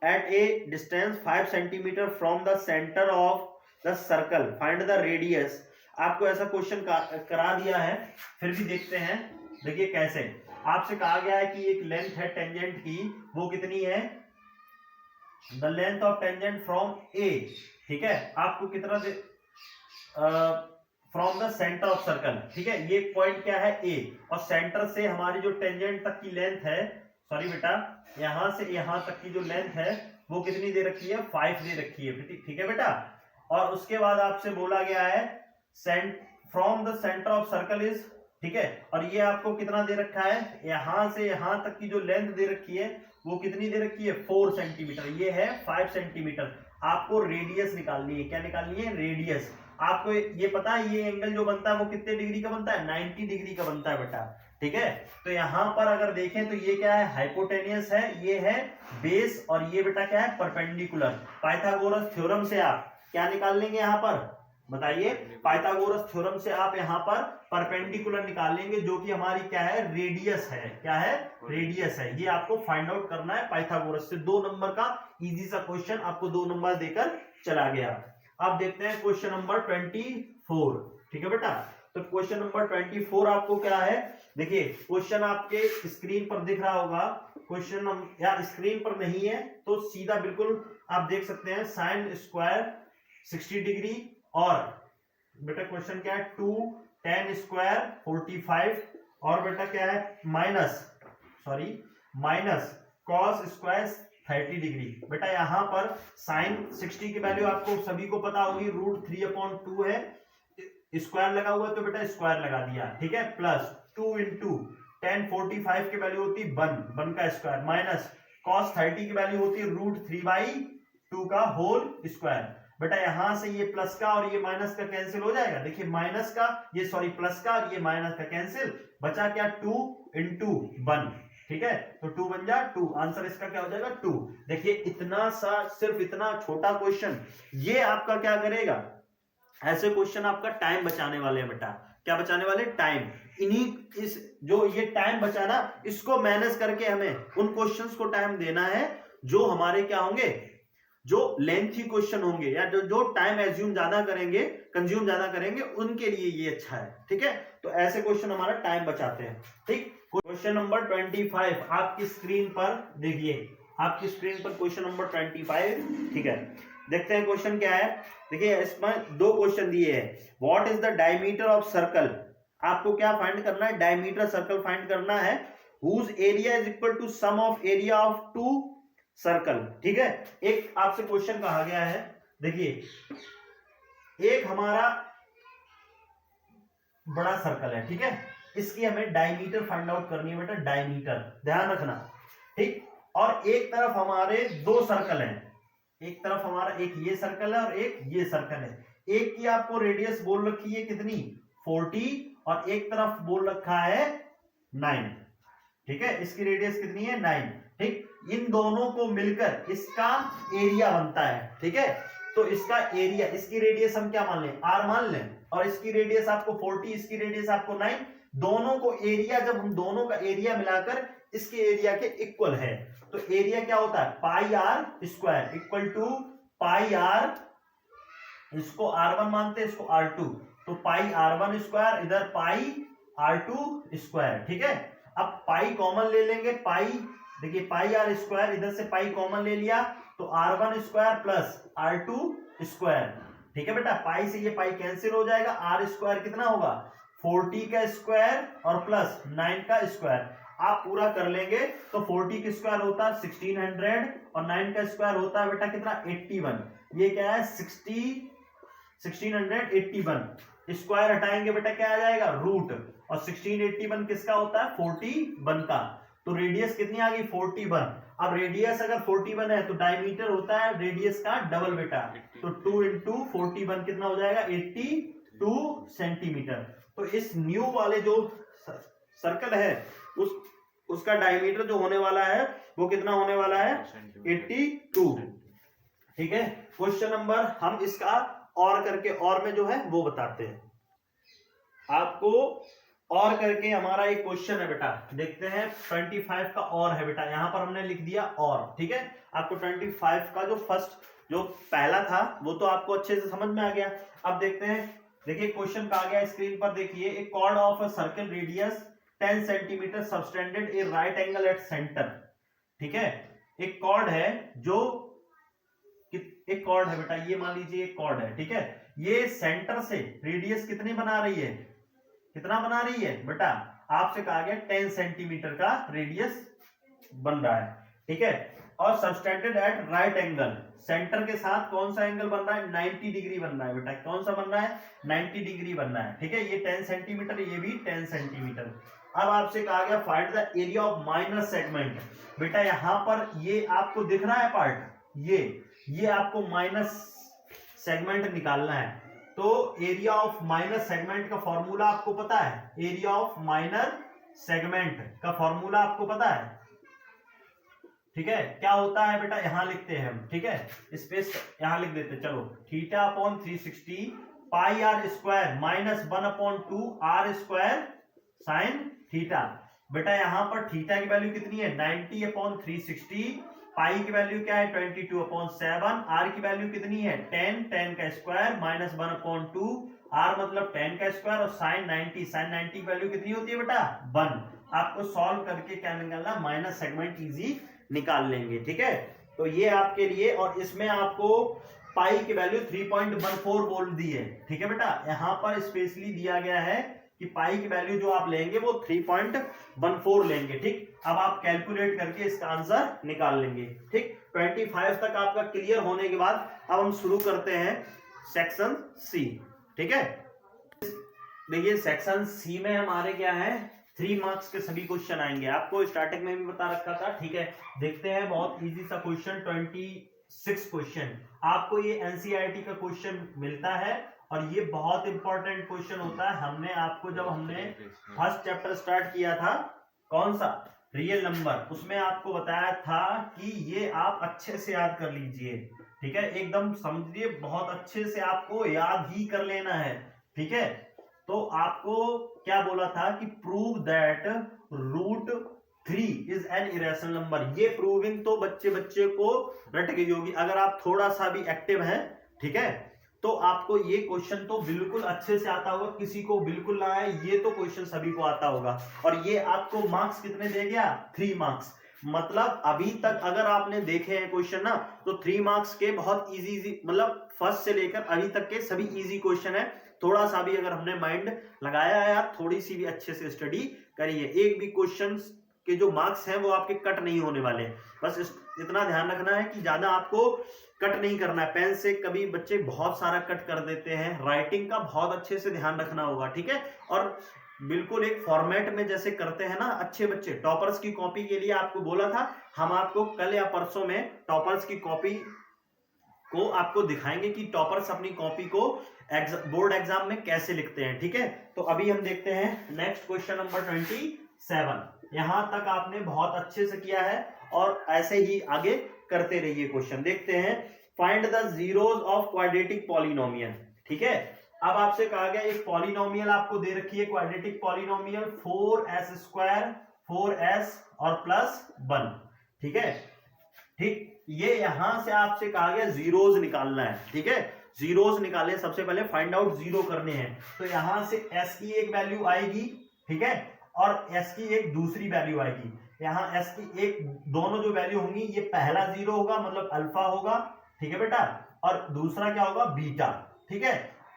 at a distance 5 centimeter from the center of the circle, find the radius। आपको ऐसा क्वेश्चन करा दिया है, फिर भी देखते हैं। देखिए कैसे आपसे कहा गया है कि एक लेंथ है टेंजेंट की, वो कितनी है, the length of tangent from A, ठीक है। आपको कितना from the centre of circle, ठीक है। ये पॉइंट क्या है A, और सेंटर से हमारी जो टेंजेंट तक की लेंथ है, सॉरी बेटा, यहां से यहां तक की जो लेंथ है वो कितनी दे रखी है, 5 दे रखी है, ठीक है बेटा। और उसके बाद आपसे बोला गया है from the centre of circle is ठीक है। और ये आपको कितना दे रखा है, यहां से यहां तक की जो लेंथ दे रखी है वो कितनी दे रखी है 4 सेंटीमीटर, ये है 5 सेंटीमीटर। आपको रेडियस निकालनी है, क्या निकालनी है, रेडियस। आपको ये पता है ये एंगल जो बनता है वो कितने डिग्री का बनता है, 90 डिग्री का बनता है बेटा, ठीक है। तो यहां पर अगर देखें तो ये क्या है, हाइपोटेनियस है, ये है बेस, और ये बेटा क्या है, परपेंडिकुलर। पाइथागोरस थ्योरम से आप क्या निकाल लेंगे यहां पर, बताइए, पाइथागोरस थ्योरम से आप यहां पर परपेंडिकुलर निकाल लेंगे, जो कि हमारी क्या है, रेडियस है, क्या है, रेडियस है। ये आपको फाइंड आउट करना है पाइथागोरस से। 2 नंबर का इजी सा क्वेश्चन आपको 2 नंबर देकर चला गया। अब देखते हैं क्वेश्चन नंबर 24, ठीक है बेटा। तो क्वेश्चन नंबर 24 आपको क्या है, देखिए क्वेश्चन आपके स्क्रीन पर दिख रहा होगा। क्वेश्चन या स्क्रीन पर नहीं है तो सीधा बिल्कुल आप देख सकते हैं, साइन स्क्वायर 60 डिग्री, और बेटा क्वेश्चन क्या है, 2 tan स्क्वायर 45, और बेटा क्या है, माइनस कॉस स्क्वायर 30 डिग्री। बेटा यहाँ पर साइन 60 की वैल्यू आपको सभी को पता होगी, √3/2 है, स्क्वायर लगा हुआ है तो बेटा स्क्वायर लगा दिया, ठीक है, प्लस 2 इंटू tan 45 की वैल्यू होती है 1 का स्क्वायर, माइनस कॉस 30 की वैल्यू होती है √3/2 का होल स्क्वायर। बेटा यहां से ये प्लस का और ये माइनस का कैंसिल हो जाएगा, देखिए माइनस का ये प्लस का और ये माइनस का कैंसिल, बचा क्या 2 इंटू 1, ठीक है, तो 2 बन जा 2, आंसर इसका क्या हो जाएगा 2। देखिए इतना सा, सिर्फ इतना छोटा क्वेश्चन, ये आपका क्या करेगा, ऐसे क्वेश्चन आपका टाइम बचाने वाले हैं बेटा, क्या बचाने वाले, टाइम। इन्हीं इस जो ये टाइम बचाना, इसको मैनेज करके हमें उन क्वेश्चंस को टाइम देना है जो हमारे क्या होंगे, जो लेंथी क्वेश्चन होंगे, या जो टाइम एज्यूम ज्यादा करेंगे, कंज्यूम ज्यादा करेंगे, उनके लिए ये अच्छा है, ठीक है। तो ऐसे क्वेश्चन हमारा टाइम बचाते हैं, ठीक। क्वेश्चन नंबर 25 आपकी स्क्रीन पर देखिए, आपकी स्क्रीन पर क्वेश्चन नंबर 25, ठीक है। देखते हैं क्वेश्चन क्या है। देखिए इसमें 2 क्वेश्चन दिए हैं। What is the diameter of circle, आपको क्या फाइंड करना है, डायमीटर सर्कल फाइंड करना है, whose area is equal to sum of area of 2 circle, ठीक है। एक आपसे क्वेश्चन कहा गया है, देखिए एक हमारा बड़ा सर्कल है, ठीक है, इसकी हमें डायमीटर फाइंड आउट करनी है बेटा, डायमीटर ध्यान रखना, ठीक। और एक तरफ हमारे 2 सर्कल हैं, एक तरफ हमारा एक ये सर्कल है और एक ये सर्कल है। एक की आपको रेडियस बोल रखी है कितनी 40, और एक तरफ बोल रखा है 9, ठीक है, इसकी रेडियस कितनी है 9, ठीक। इन दोनों को मिलकर इसका एरिया बनता है, ठीक है। तो इसका एरिया, इसकी रेडियस हम क्या मान लें, r मान लें, और इसकी रेडियस आपको 40, इसकी रेडियस आपको 9, दोनों को एरिया, जब हम दोनों का एरिया मिलाकर इसके एरिया के इक्वल है, तो एरिया क्या होता है πr² इक्वल टू πr, इसको r1 मानते हैं, इसको r2, तो πr1², इधर πr2², ठीक है। अब पाई कॉमन ले लेंगे, पाई देखिए πr², इधर से पाई कॉमन ले लिया तो r1² प्लस r2², ठीक है बेटा। पाई से ये पाई कैंसिल हो जाएगा, r² कितना होगा 40 का स्क्वायर और प्लस 9 का स्क्वायर, आप पूरा कर लेंगे तो 40 का स्क्वायर होता है 1600 और 9 का स्क्वायर होता है बेटा कितना 81, ये क्या है 1681, स्क्वायर हटाएंगे बेटा क्या आ जाएगा रूट, और 1681 किसका होता है 41 का, तो रेडियस कितनी आ गई 41। अब रेडियस अगर 41 है तो डायमीटर होता है रेडियस का डबल बेटा, तो 2 इंटू 41 कितना हो जाएगा 82 सेंटीमीटर। तो इस न्यू वाले जो सर्कल है उसका डायमीटर जो होने वाला है वो कितना होने वाला है 82, ठीक है। क्वेश्चन नंबर हम इसका और करके और में जो है वो बताते हैं आपको, और करके हमारा एक क्वेश्चन है बेटा, देखते हैं 25 का और है बेटा, यहां पर हमने लिख दिया और, ठीक है। आपको 25 का जो फर्स्ट जो पहला था वो तो आपको अच्छे से समझ में आ गया। अब देखते हैं, देखिए क्वेश्चन का आ गया स्क्रीन पर, देखिए एक chord of a circle radius 10 centimetre subtended a right angle at centre, ठीक है। एक कॉर्ड है जो एक कॉर्ड है बेटा, ये मान लीजिए एक कॉर्ड है, ठीक है, ये सेंटर से रेडियस कितनी बना रही है, कितना बना रही है बेटा, आपसे कहा गया 10 सेंटीमीटर का रेडियस बन रहा है, ठीक है। और subtended at right angle, centre के साथ कौन सा एंगल बन रहा है, 90 डिग्री बन रहा है बेटा। कौन सा बन रहा है, 90 डिग्री बन रहा है, ठीक है। ये 10 सेंटीमीटर, ये भी 10 सेंटीमीटर। अब आपसे कहा गया find the area of minus segment. बेटा यहाँ पर ये आपको दिख रहा है पार्ट, ये आपको माइनस सेगमेंट निकालना है। तो एरिया ऑफ माइनस सेगमेंट का फॉर्मूला आपको पता है, एरिया ऑफ माइनर सेगमेंट का फॉर्मूला आपको पता है, ठीक है। क्या होता है बेटा, यहां लिखते हैं हम, ठीक है, स्पेस यहां लिख देते हैं। चलो, theta upon 360 pi r square minus 1/2 r square sine theta. बेटा यहां पर थीटा की वैल्यू कितनी है, 90/360, पाई की वैल्यू क्या है 22/7, आर की वैल्यू कितनी है 10 का स्क्वायर माइनस 1/2, आर मतलब 10 का स्क्वायर, और साइन 90 की वैल्यू कितनी होती है बेटा 1। आपको सॉल्व करके क्या निकालना, माइनस सेगमेंट इजी निकाल लेंगे, ठीक है। तो ये आपके लिए, और इसमें आपको पाई की वैल्यू 3.14 बोल दी है, ठीक है बेटा। यहां पर स्पेशली दिया गया है कि पाई की वैल्यू जो आप लेंगे वो 3.14 लेंगे, ठीक। अब आप कैलकुलेट करके इसका आंसर निकाल लेंगे, ठीक। 25 तक आपका क्लियर होने के बाद अब हम शुरू करते हैं सेक्शन सी, ठीक है। देखिए सेक्शन सी में हमारे क्या है, 3 मार्क्स के सभी क्वेश्चन आएंगे। आपको स्टार्टिंग में भी बता रखा था, ठीक है। देखते हैं, बहुत इजी सा क्वेश्चन, 26 क्वेश्चन। आपको ये एनसीईआरटी का क्वेश्चन मिलता है और ये बहुत इंपॉर्टेंट क्वेश्चन होता है। जब हमने फर्स्ट चैप्टर स्टार्ट किया था, कौन सा, रियल नंबर, उसमें आपको बताया था कि ये आप अच्छे से याद कर लीजिए, ठीक है। एकदम समझिए, बहुत अच्छे से आपको याद ही कर लेना है, ठीक है। तो आपको क्या बोला था कि prove that √3 is an irrational number. ये प्रूविंग तो बच्चे को रट गई होगी, अगर आप थोड़ा सा भी एक्टिव हैं, ठीक है, तो आपको ये क्वेश्चन तो बिल्कुल अच्छे से आता होगा। किसी को बिल्कुल ना आए, ये तो क्वेश्चन सभी को आता होगा। और ये आपको मार्क्स कितने दे गया, 3 मार्क्स। मतलब अभी तक अगर आपने देखे हैं क्वेश्चन ना, तो 3 मार्क्स के बहुत इजी, मतलब फर्स्ट से लेकर अभी तक के सभी इजी क्वेश्चन है। थोड़ा सा भी अगर हमने माइंड लगाया है, आप थोड़ी सी भी अच्छे से स्टडी करिए, एक भी क्वेश्चन के जो मार्क्स हैं वो आपके कट नहीं होने वाले। बस इतना ध्यान रखना है कि ज्यादा आपको कट नहीं करना है। पेन से कभी बच्चे बहुत सारा कट कर देते हैं। राइटिंग का बहुत अच्छे से ध्यान रखना होगा, ठीक है। और बिल्कुल एक फॉर्मेट में जैसे करते हैं ना अच्छे बच्चे। टॉपर्स की कॉपी के लिए आपको बोला था, हम आपको कल या परसों में टॉपर्स की कॉपी को आपको दिखाएंगे कि टॉपर्स अपनी कॉपी को बोर्ड एग्जाम में कैसे लिखते हैं, ठीक है। तो अभी हम देखते हैं नेक्स्ट क्वेश्चन नंबर 27। यहां तक आपने बहुत अच्छे से किया है और ऐसे ही आगे करते रहिए। क्वेश्चन देखते हैं, find the zeros of quadratic polynomial, ठीक है। अब आपसे कहा गया एक पॉलिनोमियल आपको दे रखी है, क्वाड्रेटिक पॉलिनोमियल 4s², 4s और +1, ठीक है, ठीक। ये यहां से आपसे कहा गया जीरोस निकालना है, ठीक है। जीरोस निकाले, सबसे पहले फाइंड आउट जीरो करने हैं। तो यहां से s की एक वैल्यू आएगी, ठीक है, और s की एक दूसरी वैल्यू आएगी। यहाँ s की एक, दोनों जो वैल्यू होंगी, ये पहला 0 होगा मतलब अल्फा होगा, ठीक है बेटा, और दूसरा क्या होगा, बीटा, ठीक है।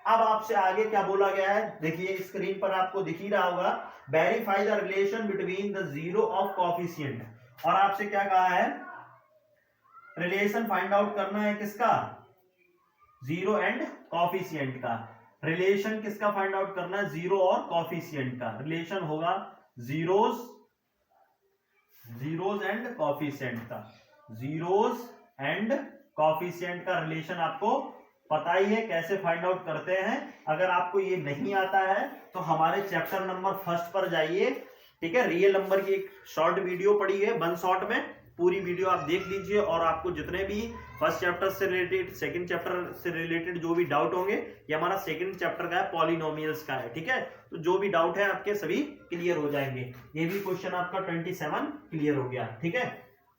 अब आपसे आगे क्या बोला गया है, देखिए स्क्रीन पर आपको दिख ही रहा होगा, verify the relation between the zero of coefficient. और आपसे क्या कहा है, रिलेशन फाइंड आउट करना है किसका, जीरो एंड कोएफिशिएंट का। रिलेशन किसका फाइंड आउट करना है, जीरो और कोएफिशिएंट का। रिलेशन होगा जीरोस एंड कोएफिशिएंट का, जीरोस एंड कोएफिशिएंट का रिलेशन आपको पता ही है कैसे फाइंड आउट करते हैं। अगर आपको ये नहीं आता है तो हमारे चैप्टर नंबर 1 पर जाइए, ठीक है। रियल नंबर की एक शॉर्ट वीडियो पड़ी है, 1 शॉट में पूरी वीडियो आप देख लीजिए, और आपको जितने भी फर्स्ट चैप्टर से रिलेटेड, सेकंड चैप्टर से रिलेटेड जो भी डाउट होंगे, ये हमारा सेकंड चैप्टर का है, पॉलिनोमियल्स का है, ठीक है। तो जो भी डाउट है आपके सभी क्लियर हो जाएंगे। ये भी क्वेश्चन आपका 27 क्लियर हो गया, ठीक है।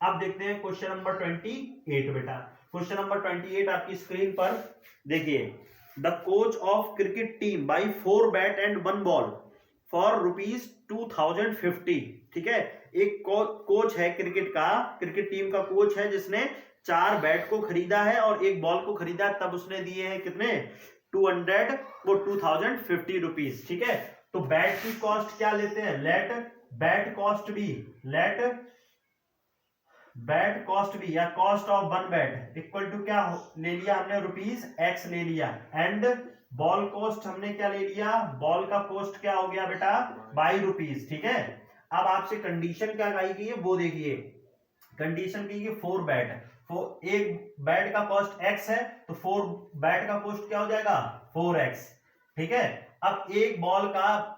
अब देखते हैं क्वेश्चन नंबर 28 बेटा। क्वेश्चन नंबर 28 आपकी स्क्रीन पर देखिए, the coach of cricket team by 4 bat and 1 ball for ₹2050, ठीक है। एक कोच है क्रिकेट का, क्रिकेट टीम का कोच है जिसने 4 बैट को खरीदा है और 1 बॉल को खरीदा, तब उसने दिए हैं कितने, 200 को 2050 रुपीज, ठीक है। तो बैट की कॉस्ट क्या लेते हैं, let bat cost B, let bed cost भी या cost of one bed equal to क्या ले लिया हमने रुपीज एक्स ले लिया, एंड बॉल कॉस्ट हमने क्या ले लिया, बॉल का कॉस्ट क्या हो गया बेटा बाई रुपीज। ठीक है, अब आपसे कंडीशन क्या कही गई है वो देखिए, कंडीशन की 4 बेड, एक बेड का कॉस्ट एक्स है तो 4 बेड का कॉस्ट क्या हो जाएगा 4x। ठीक है, अब एक बॉल का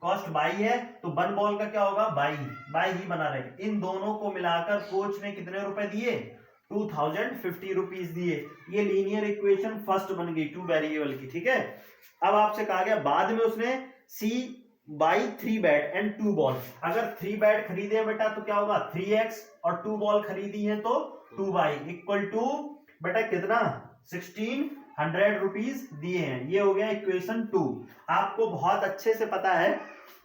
कॉस्ट बाई है तो वन बॉल का क्या होगा बाई, बाई ही बना रहेगा। इन दोनों को मिलाकर कोच ने कितने रुपए दिए 2050 रुपीज दिए। ये लीनियर इक्वेशन फर्स्ट बन गई 2 वेरिएबल की। ठीक है, अब आपसे कहा गया बाद में उसने सी बाई 3 बैट एंड 2 बॉल, अगर 3 बैट खरीदे हैं बेटा तो क्या होगा 3x और 2 बॉल खरीदी है तो 2 बाई इक्वल टू बेटा कितना 1600 रुपीज दिए हैं। ये हो गया इक्वेशन 2। आपको बहुत अच्छे से पता है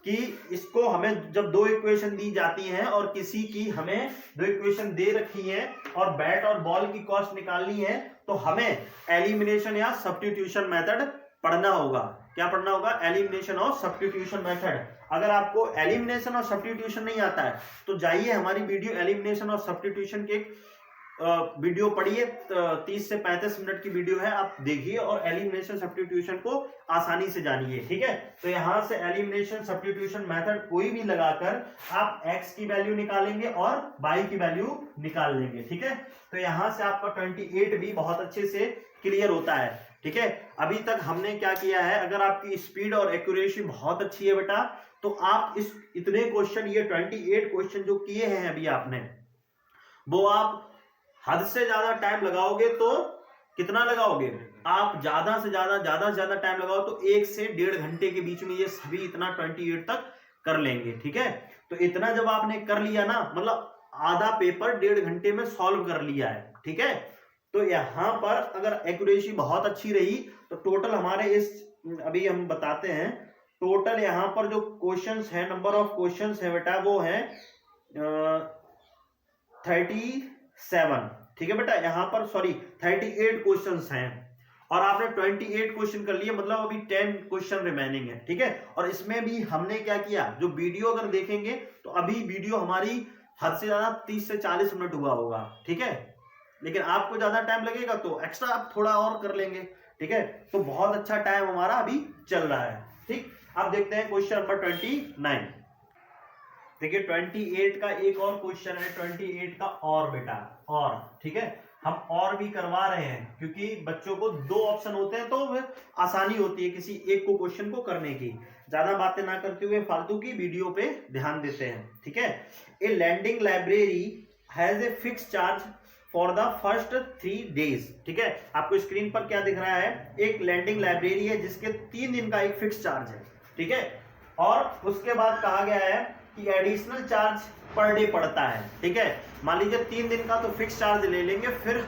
कि इसको हमें जब दो इक्वेशन दी जाती हैं और किसी की हमें दो इक्वेशन दे रखी है और बैट और बॉल की कॉस्ट निकालनी है तो हमें एलिमिनेशन या सब्स्टिट्यूशन मेथड पढ़ना होगा। क्या पढ़ना होगा, एलिमिनेशन और सब्स्टिट्यूशन मेथड। अगर आपको एलिमिनेशन और सब्स्टिट्यूशन नहीं आता है तो जाइए हमारी वीडियो एलिमिनेशन और सब्स्टिट्यूशन के वीडियो पढ़िए, 30 से 35 मिनट की वीडियो है, आप देखिए और एलिमिनेशन सब्स्टिट्यूशन को आसानी से जानिए। ठीक है, तो यहां से एलिमिनेशन सब्स्टिट्यूशन मेथड कोई भी लगाकर आप x की वैल्यू निकालेंगे और y की वैल्यू निकाल लेंगे। ठीक है, तो यहां से आपका 28 भी बहुत अच्छे से क्लियर होता है। ठीक है, अभी तक हमने क्या किया है, अगर आपकी स्पीड और एक्यूरेसी बहुत अच्छी है बेटा तो आप इस इतने क्वेश्चन, ये 28 क्वेश्चन जो किए हैं अभी आपने, वो आप हद से ज्यादा टाइम लगाओगे तो कितना लगाओगे आप, ज्यादा से ज्यादा टाइम लगाओ तो 1 से 1.5 घंटे के बीच में ये सभी इतना 28 तक कर लेंगे। ठीक है, तो इतना जब आपने कर लिया ना, मतलब आधा पेपर 1.5 घंटे में सॉल्व कर लिया है। ठीक है, तो यहां पर अगर एक्यूरेसी बहुत अच्छी रही तो टोटल हमारे इस, अभी हम बताते हैं टोटल यहां पर जो क्वेश्चंस है, नंबर ऑफ क्वेश्चंस है बेटा वो है 37। ठीक है बेटा, यहां पर सॉरी 38 क्वेश्चंस हैं और आपने 28 क्वेश्चन कर लिए, मतलब अभी 10 क्वेश्चन रिमेनिंग है। ठीक है, और इसमें भी हमने क्या किया, जो वीडियो अगर देखेंगे तो अभी वीडियो हमारी हद से ज्यादा 30 से 40 मिनट हुआ होगा। ठीक है, लेकिन आपको ज्यादा टाइम लगेगा तो एक्स्ट्रा आप थोड़ा और कर लेंगे। ठीक है, तो बहुत अच्छा टाइम हमारा अभी चल रहा है। ठीक, अब देखते हैं क्वेश्चन नंबर 29। देखिए 28 का एक और क्वेश्चन है, 28 का और बेटा और। ठीक है, हम और भी करवा रहे हैं क्योंकि बच्चों को 2 ऑप्शन होते हैं तो आसानी होती है किसी एक को क्वेश्चन को करने की। ज्यादा बातें ना करते हुए फालतू की वीडियो पे ध्यान देते हैं। ठीक है, a landing library has a fix charge for the first 3 days. ठीक है, आपको स्क्रीन पर क्या दिख रहा है, एक लैंडिंग लाइब्रेरी है जिसके 3 दिन का एक फिक्स चार्ज है। ठीक है, और उसके बाद कहा गया है कि एडिशनल चार्ज पर डे पड़ता है। ठीक है, मान लीजिए 3 दिन का तो फिक्स चार्ज ले लेंगे, फिर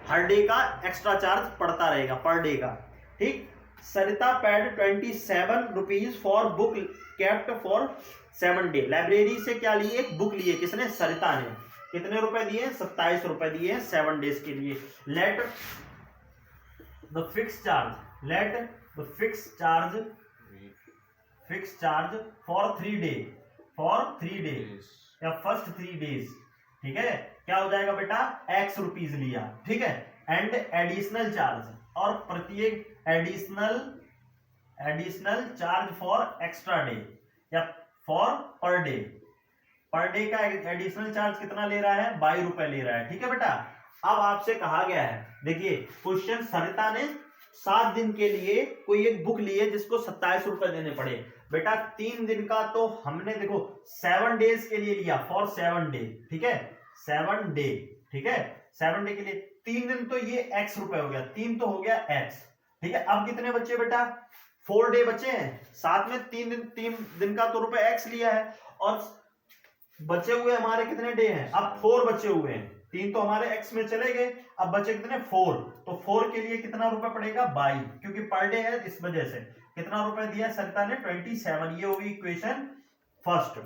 हर डे का एक्स्ट्रा चार्ज पड़ता रहेगा पर डे का। ठीक, Sarita paid 27 rupees for book kept for 7 day. Library से क्या लिए, एक बुक लिए, किसने, सरिता ने। कितने रुपए दिए, 27 रुपए दिए 7 डेज के लिए। Let the fix charge, let the fix charge for 3 day, for 3 days या फर्स्ट 3 डेज। ठीक है, क्या हो जाएगा बेटा, x रुपीज लिया। ठीक है, एंड एडिशनल चार्ज, और प्रत्येक additional charge for extra day या for per day. Per day का एडिशनल चार्ज कितना ले रहा है, 22 रुपए ले रहा है। ठीक है बेटा, अब आपसे कहा गया है, देखिए क्वेश्चन, सरिता ने 7 दिन के लिए कोई एक बुक ली है जिसको 27 रुपए देने पड़े। बेटा 3 दिन का तो हमने देखो 7 डेज के लिए लिया, फॉर 7 डे। ठीक है, 7 डे। ठीक है, 7 डे के लिए 3 दिन तो ये x रुपए हो गया, 3 तो हो गया x। ठीक है, अब कितने बच्चे बेटा, 4 डे बचे हैं, साथ में 3 दिन का तो रुपए x लिया है और बचे हुए हमारे कितने डे हैं, अब 4 बचे हुए हैं। 3 तो हमारे x में चले गए, अब बचे कितने 4, तो 4 के लिए कितना रुपए पड़ेगा 22, क्योंकि पर डे है इस वजह से। कितना रुपए दिया सरिता ने, 27। ये होगी इक्वेशन फर्स्ट।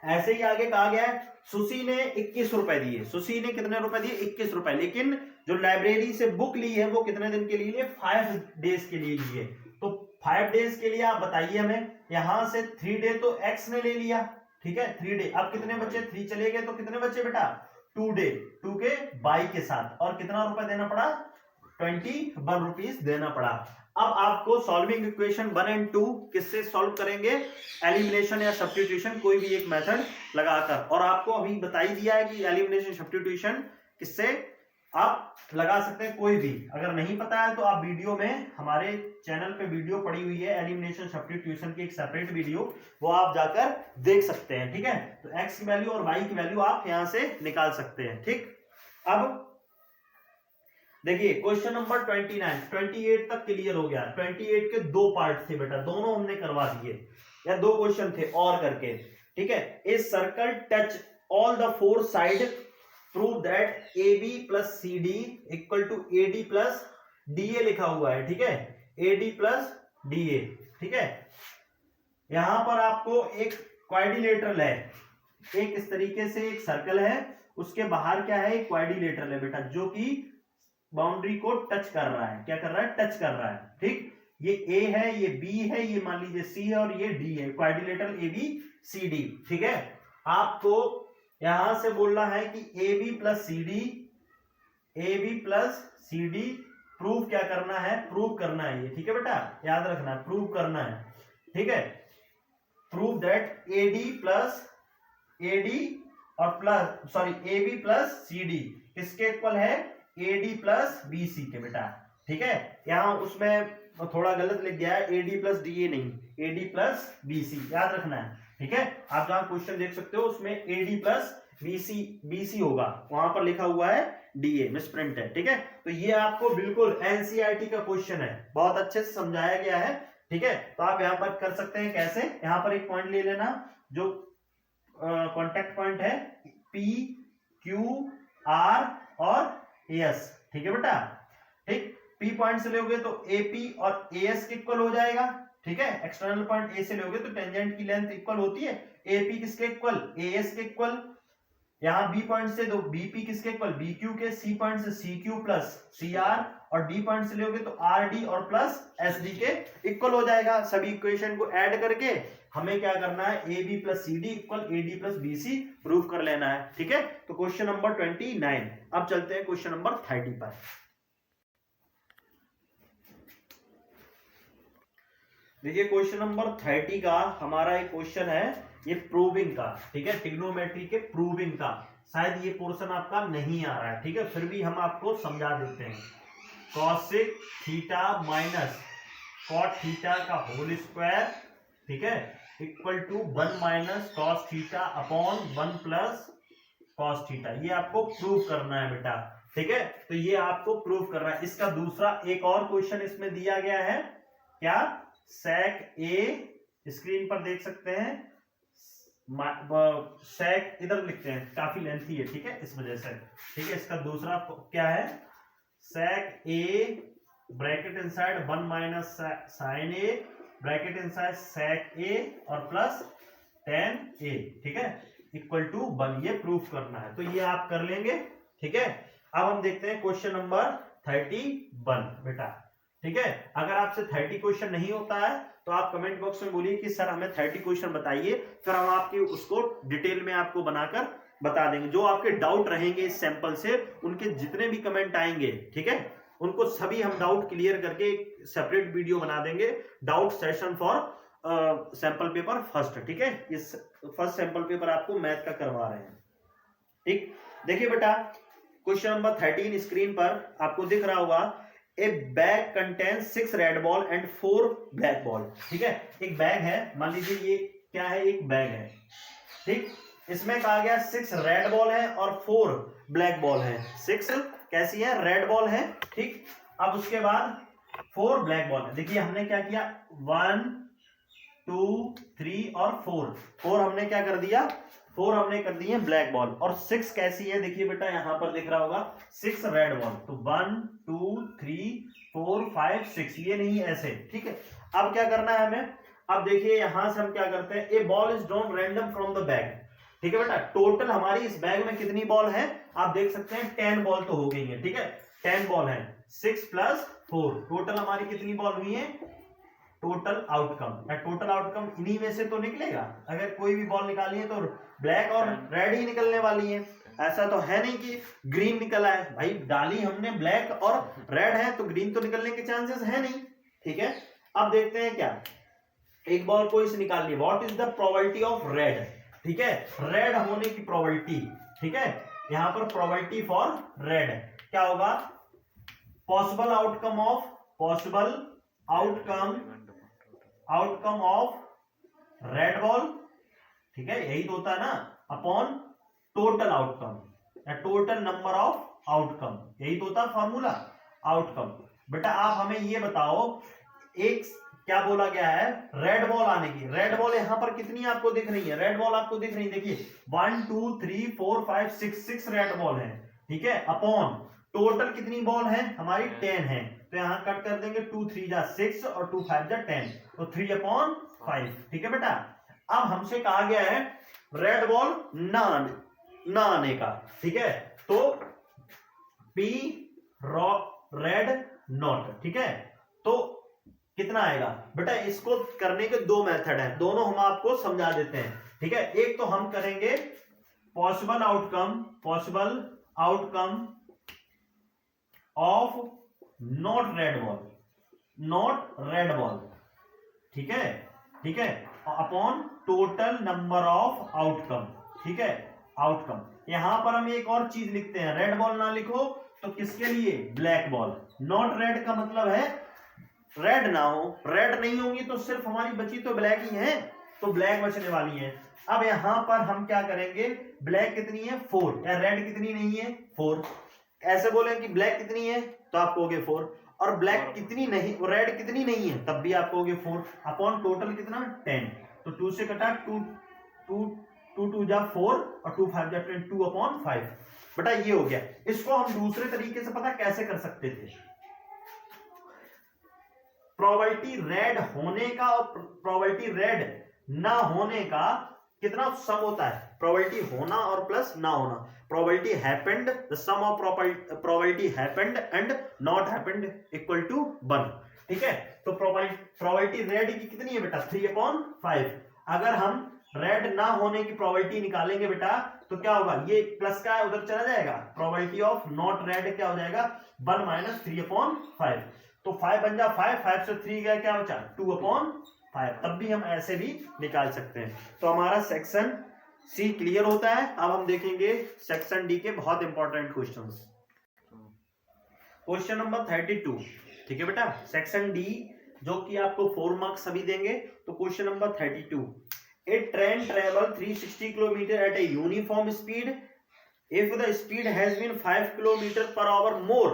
ऐसे ही आगे कहा गया है, सुशी ने 21 रुपए दिए। सुशी ने कितने रुपए दिए, 21 रुपए, लेकिन जो लाइब्रेरी से बुक ली है वो कितने दिन के लिए, 5 डेज के लिए लिए। तो 5 डेज के लिए आप बताइए हमें, यहां से 3 डे तो x ने ले लिया। ठीक है, 3 डे, अब कितने बचे, 3 चले गए तो कितने बचे बेटा टुडे, टू के बाई के साथ, और कितना रुपए देना पड़ा, 21 रुपीज देना पड़ा। अब आपको सॉल्विंग इक्वेशन 1 और 2 किससे सॉल्व करेंगे, एलिमिनेशन या सब्स्टिट्यूशन, कोई भी एक मेथड लगाकर। और आपको अभी बता ही दिया है कि एलिमिनेशन सब्स्टिट्यूशन किससे आप लगा सकते हैं, कोई भी। अगर नहीं पता है तो आप वीडियो में, हमारे चैनल पे वीडियो पड़ी हुई है एलिमिनेशन सब्स्टिट्यूशन की, एक सेपरेट वीडियो, वो आप जाकर देख सकते हैं। ठीक है, तो x की वैल्यू और y की वैल्यू आप यहां से निकाल सकते हैं। ठीक, अब देखिए क्वेश्चन नंबर 29, 28 तक क्लियर हो गया। 28 के दो पार्ट थे बेटा, दोनों हमने करवा दिए, या दो क्वेश्चन थे और करके। ठीक है, a circle touch all the four side, prove that AB plus CD equal to AD plus DA लिखा हुआ है। ठीक है, AD प्लस DA। ठीक है, यहां पर आपको एक क्वाड्रिलेटरल है, एक इस तरीके से एक सर्कल है, उसके बाहर क्या है, एक क्वाड्रिलेटरल है बेटा, जो कि बाउंड्री को टच कर रहा है। क्या कर रहा है, टच कर रहा है। ठीक, ये A है, ये B है, ये मान लीजिए C है, और ये D है, क्वाड्रिलेटरल ABCD। ठीक है, आपको यहां से बोलना है कि AB प्लस CD प्रूव क्या करना है, प्रूव करना है ये। ठीक है बेटा, याद रखना है, प्रूव करना है। ठीक है, प्रूव दैट AD और प्लस AB प्लस CD किसके इक्वल है, AD प्लस BC के बेटा। ठीक है, यहां उसमें थोड़ा गलत लिख गया है, AD प्लस DA नहीं, AD प्लस BC, याद रखना है। ठीक है, आप जहां क्वेश्चन देख सकते हो उसमें AD प्लस BC होगा, वहां पर लिखा हुआ है DA, मिसप्रिंट है। ठीक है, तो ये आपको बिल्कुल NCERT का क्वेश्चन है, बहुत अच्छे से समझाया गया है। ठीक है, तो आप यहाँ पर कर सकते हैं कैसे, यहाँ पर एक पॉइंट ले लेना जो कॉन्टेक्ट पॉइंट है, P Q R और AS। ठीक है बेटा, ठीक, P पॉइंट से लोगे तो AP और AS के इक्वल हो जाएगा। ठीक है, एक्सटर्नल पॉइंट A से लोगे तो टेंजेंट की लेंथ इक्वल होती है, AP किसके इक्वल, AS के इक्वल। यहां B पॉइंट से दो, BP किसके इक्वल, BQ के। C पॉइंट से CQ प्लस CR, और D पॉइंट से लोगे तो RD और प्लस SD के इक्वल हो जाएगा। सभी इक्वेशन को ऐड करके हमें क्या करना है, AB plus CD equal AD plus BC proof कर लेना है। ठीक है, तो क्वेश्चन नंबर 29। अब चलते हैं क्वेश्चन नंबर 30 पर। देखिए क्वेश्चन नंबर 30 का हमारा एक क्वेश्चन है, ये प्रूविंग का। ठीक है, ट्रिग्नोमेट्री के प्रूविंग का। शायद ये पोर्शन आपका नहीं आ रहा है, ठीक है, फिर भी हम आपको समझा देते हैं। Cosec theta minus cot theta का होल स्क्वायर, ठीक है, equal to 1 minus cos theta upon 1 plus cos theta. ये आपको प्रूव करना है बेटा। ठीक है, तो ये आपको प्रूव करना है। इसका दूसरा एक और क्वेश्चन इसमें दिया गया है, क्या, सेक ए, स्क्रीन पर देख सकते हैं, सेक इधर लिखते हैं, काफी लेंथी है, ठीक है, इस वजह से। ठीक है, इसका दूसरा क्या है, सेक A bracket inside 1 minus sign A bracket inside सेक ए और प्लस tan ए। ठीक है, इक्वल टू 1, ये प्रूफ करना है, तो ये आप कर लेंगे। ठीक है, अब हम देखते हैं क्वेश्चन नंबर 31 बेटा। ठीक है, अगर आपसे 30 क्वेश्चन नहीं होता है तो आप कमेंट बॉक्स में बोलिए कि सर हमें 30 क्वेश्चन बताइए, फिर हम आपकी उसको डिटेल में आपको बनाकर बता देंगे। जो आपके डाउट रहेंगे इस सैंपल से, उनके जितने भी कमेंट आएंगे, ठीक है, उनको सभी हम डाउट क्लियर करके एक सेपरेट वीडियो बना देंगे, doubt session for sample paper first. ठीक है, इस फर्स्ट सैंपल पेपर आपको मैथ का करवा रहे हैं। ठीक, देखिए बेटा क्वेश्चन नंबर 13 स्क्रीन पर आपको दिख रहा होगा, ए bag contains 6 red ball and 4 black ball. ठीक है, एक बैग है, मान लीजिए ये क्या है, एक बैग है। ठीक, इसमें कहा गया 6 रेड बॉल है और 4 ब्लैक बॉल है। 6 कैसी है, रेड बॉल है। ठीक, अब उसके बाद 4 ब्लैक बॉल है। देखिए हमने क्या किया, 1 2 3 और 4 हमने क्या कर दिया, 4 हमने कर दिए ब्लैक बॉल। और 6 कैसी है, देखिए बेटा यहां पर दिख रहा होगा 6 रेड बॉल, तो 1 2 3 4 5 6, ये नहीं ऐसे। ठीक है, अब क्या करना है हमें, अब देखिए यहां से हम क्या करते हैं, a ball is drawn random from the bag. ठीक है बेटा, टोटल हमारी इस बैग में कितनी बॉल है, आप देख सकते हैं 10 बॉल तो हो गई है। ठीक है, 10 बॉल है, 6 प्लस 4, टोटल हमारी कितनी बॉल हुई है, टोटल आउटकम। टोटल आउटकम इन्हीं में से तो निकलेगा, अगर कोई भी बॉल निकाली है तो ब्लैक और रेड ही निकलने वाली है। ऐसा तो है नहीं कि ग्रीन निकला है, भाई डाली हमने ब्लैक और रेड है तो ग्रीन तो निकलने के चांसेस है नहीं, ठीक है। अब देखते हैं क्या, एक बॉल को इसे निकाल लिया, what is the probability of red, ठीक है, रेड होने की प्रोबेबिलिटी, ठीक है, यहां पर प्रोबेबिलिटी फॉर रेड क्या होगा, possible outcome of red ball, ठीक है, यही तो होता है ना, अपॉन टोटल आउटकम या टोटल नंबर ऑफ आउटकम, यही तो होता है फॉर्मूला आउटकम। बेटा आप हमें ये बताओ, एक क्या बोला गया है, रेड बॉल आने की, रेड बॉल यहां पर कितनी आपको दिख रही है, रेड बॉल आपको दिख रही है, देखिए 1 2 3 4 5 6 रेड बॉल है, ठीक है, अपॉन टोटल कितनी बॉल है हमारी 10 है, तो यहां कट कर देंगे 2 3 जा 6 और 2 5 जा 10, तो 3/5, ठीक है बेटा। अब हमसे कहा गया है रेड बॉल ना आने का, ठीक है, तो पी रेड नॉट, ठीक है, तो कितना आएगा बेटा, इसको करने के दो मेथड हैं, दोनों हम आपको समझा देते हैं, ठीक है। एक तो हम करेंगे possible outcome of not red ball, ठीक है, upon total number of outcome, ठीक है, आउटकम। यहां पर हम एक और चीज लिखते हैं, रेड बॉल ना लिखो तो किसके लिए, ब्लैक बॉल, नॉट रेड का मतलब है रेड ना हो, रेड नहीं होंगी तो सिर्फ हमारी बची तो ब्लैक ही है, तो ब्लैक बचने वाली है। अब यहां पर हम क्या करेंगे, ब्लैक कितनी है 4, या रेड कितनी नहीं है 4, ऐसे बोले कि ब्लैक कितनी है तो आप कहोगे 4, और ब्लैक कितनी नहीं, रेड कितनी नहीं है तब भी आप कहोगे 4, अपॉन टोटल कितना 10, तो 2 से कटा 2 2 जा 4 और 2 5 जा 10, 2/5, बेटा ये हो गया। इसको हम दूसरे तरीके से पता कैसे कर सकते थे, प्रोबेबिलिटी रेड होने का और प्रोबेबिलिटी रेड ना होने का कितना सम होता है, प्रोबेबिलिटी होना और प्लस ना होना, probability happened, the sum of probability happened and not happened equal to 1, ठीक है। तो प्रोबेबिलिटी रेड की कितनी है बेटा 3/5, अगर हम रेड ना होने की प्रोबेबिलिटी निकालेंगे बेटा तो क्या होगा, ये प्लस का है उधर चला जाएगा, प्रोबेबिलिटी ऑफ नॉट रेड क्या हो जाएगा 1 - 3/5, तो 5 बन जा 5 से 3 गया क्या बचा 2/5, तब भी हम ऐसे भी निकाल सकते हैं। तो हमारा सेक्शन सी क्लियर होता है। अब हम देखेंगे सेक्शन डी के बहुत इंपॉर्टेंट क्वेश्चंस। क्वेश्चन नंबर 32, ठीक है बेटा, सेक्शन डी जो कि आपको 4 मार्क्स अभी देंगे। तो question number 32, a train travel 360 kilometre at a uniform speed, if the speed has been 5 kilometre per hour more,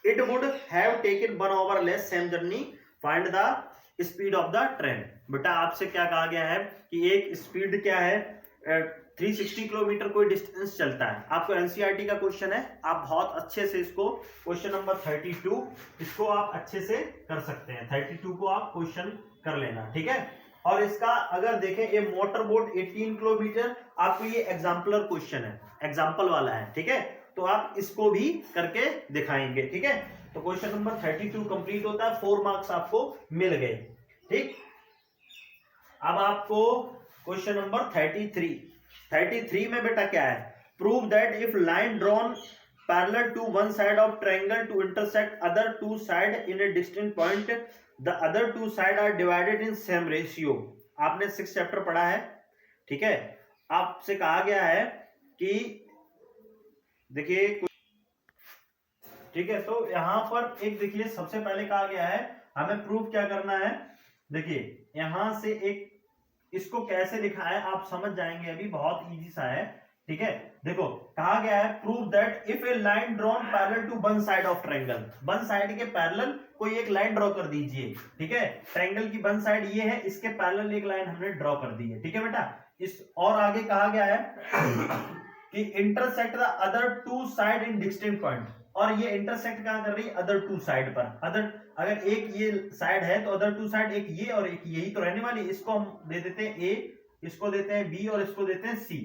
it would have taken 1 hour less same journey, find the speed of the train। बेटा आपसे क्या कहा गया है कि एक स्पीड क्या है 360 किलोमीटर कोई डिस्टेंस चलता है, आपको एनसीईआरटी का क्वेश्चन है, आप बहुत अच्छे से इसको क्वेश्चन नंबर 32 इसको आप अच्छे से कर सकते हैं, 32 को आप क्वेश्चन कर लेना, ठीक है। और इसका अगर देखें ये मोटर बोट 18 किलोमीटर, आपको ये एग्जाम्पलर क्वेश्चन है, एग्जाम्पल वाला है, ठीक है, तो आप इसको भी करके दिखाएंगे, ठीक है। तो क्वेश्चन नंबर 32 कंप्लीट होता है, 4 मार्क्स आपको मिल गए, ठीक। अब आपको क्वेश्चन नंबर 33 में बेटा क्या है, prove that if line drawn parallel to one side of triangle to intersect other two side in a distant point, the other two side are divided in same ratio. आपने 6 चैप्टर पढ़ा है, ठीक है। आपसे कहा गया है कि देखिए, ठीक है, तो यहां पर एक देखिए सबसे पहले कहा गया है हमें प्रूफ क्या करना है, देखिए यहां से एक इसको कैसे लिखा है आप समझ जाएंगे, अभी बहुत इजी सा है, ठीक है। देखो कहा गया है prove that if a line drawn parallel to one side of triangle, one side के पैरेलल कोई एक लाइन ड्रॉ कर दीजिए, ठीक है, ट्रायंगल की वन साइड ये है, इसके पैरेलल एक लाइन हमने ड्रॉ कर दी है, ठीक है बेटा। इस और आगे कहा गया है कि intersect the other two side in distinct point, और ये इंटरसेक्ट कहां कर रही है अदर टू साइड पर, अदर अगर एक ये साइड है तो अदर टू साइड एक ये और एक यही तो रहने वाली, इसको हम दे देते हैं ए, इसको देते हैं बी और इसको देते हैं सी,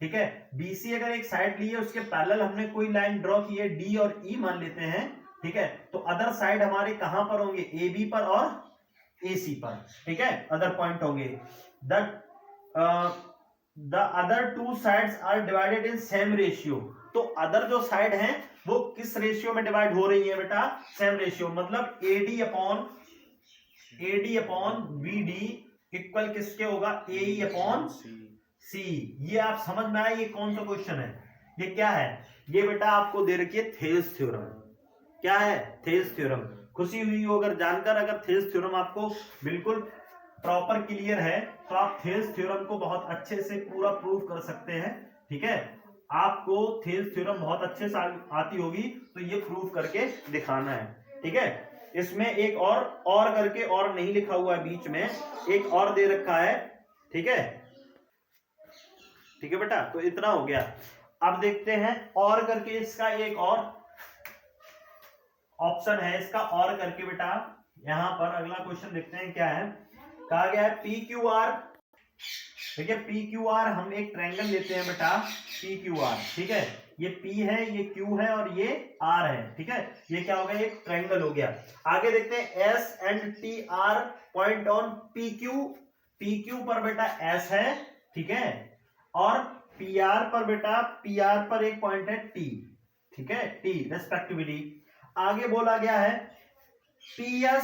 ठीक है। बीसी अगर एक साइड ली है उसके पैरेलल हमने कोई लाइन ड्रॉ की है डी और ई मान लेते हैं, ठीक है, तो अदर साइड हमारे कहां पर होंगे ए बी पर और ए सी पर, ठीक है, अदर पॉइंट होंगे। That the other two sides are divided in same ratio. तो अदर जो साइड हैं वो किस रेशियो में डिवाइड हो रही है बेटा? सेम रेशियो, मतलब AD अपॉन BD इक्वल किसके होगा? AE upon C। ये आप समझ में आए? ये कौन सा क्वेश्चन है? ये क्या है? ये बेटा आपको दे रखी है थेल्स थ्योरम। क्या है? Thales theorem. खुशी हुई हो अगर जानकर, अगर थेल्स थ्योरम आपको बिल्कुल प्रॉपर क्लियर है तो आप थेल्स थ्योरम को बहुत अच्छे से पूरा प्रूव कर सकते हैं। ठीक है, आपको थेल्स थ्योरम बहुत अच्छे से आती होगी तो ये प्रूव करके दिखाना है। ठीक है, इसमें एक और करके और नहीं लिखा हुआ है, बीच में एक और दे रखा है। ठीक है, ठीक है बेटा, तो इतना हो गया। अब देखते हैं और करके इसका एक और ऑप्शन है इसका और करके बेटा। यहां पर अगला क्वेश्चन देखते हैं क्या है। कहा गया है PQR। ठीक है, PQR हम एक ट्रायंगल लेते हैं बेटा, PQR। ठीक है, ये P है, ये Q है और ये R है। ठीक है, ये क्या हो गया? एक ट्रायंगल हो गया। आगे देखते हैं S and T R point on PQ पर बेटा S है। ठीक है, और PR पर बेटा, PR पर एक पॉइंट है T। ठीक है, T रेस्पेक्टिवली। आगे बोला गया है PS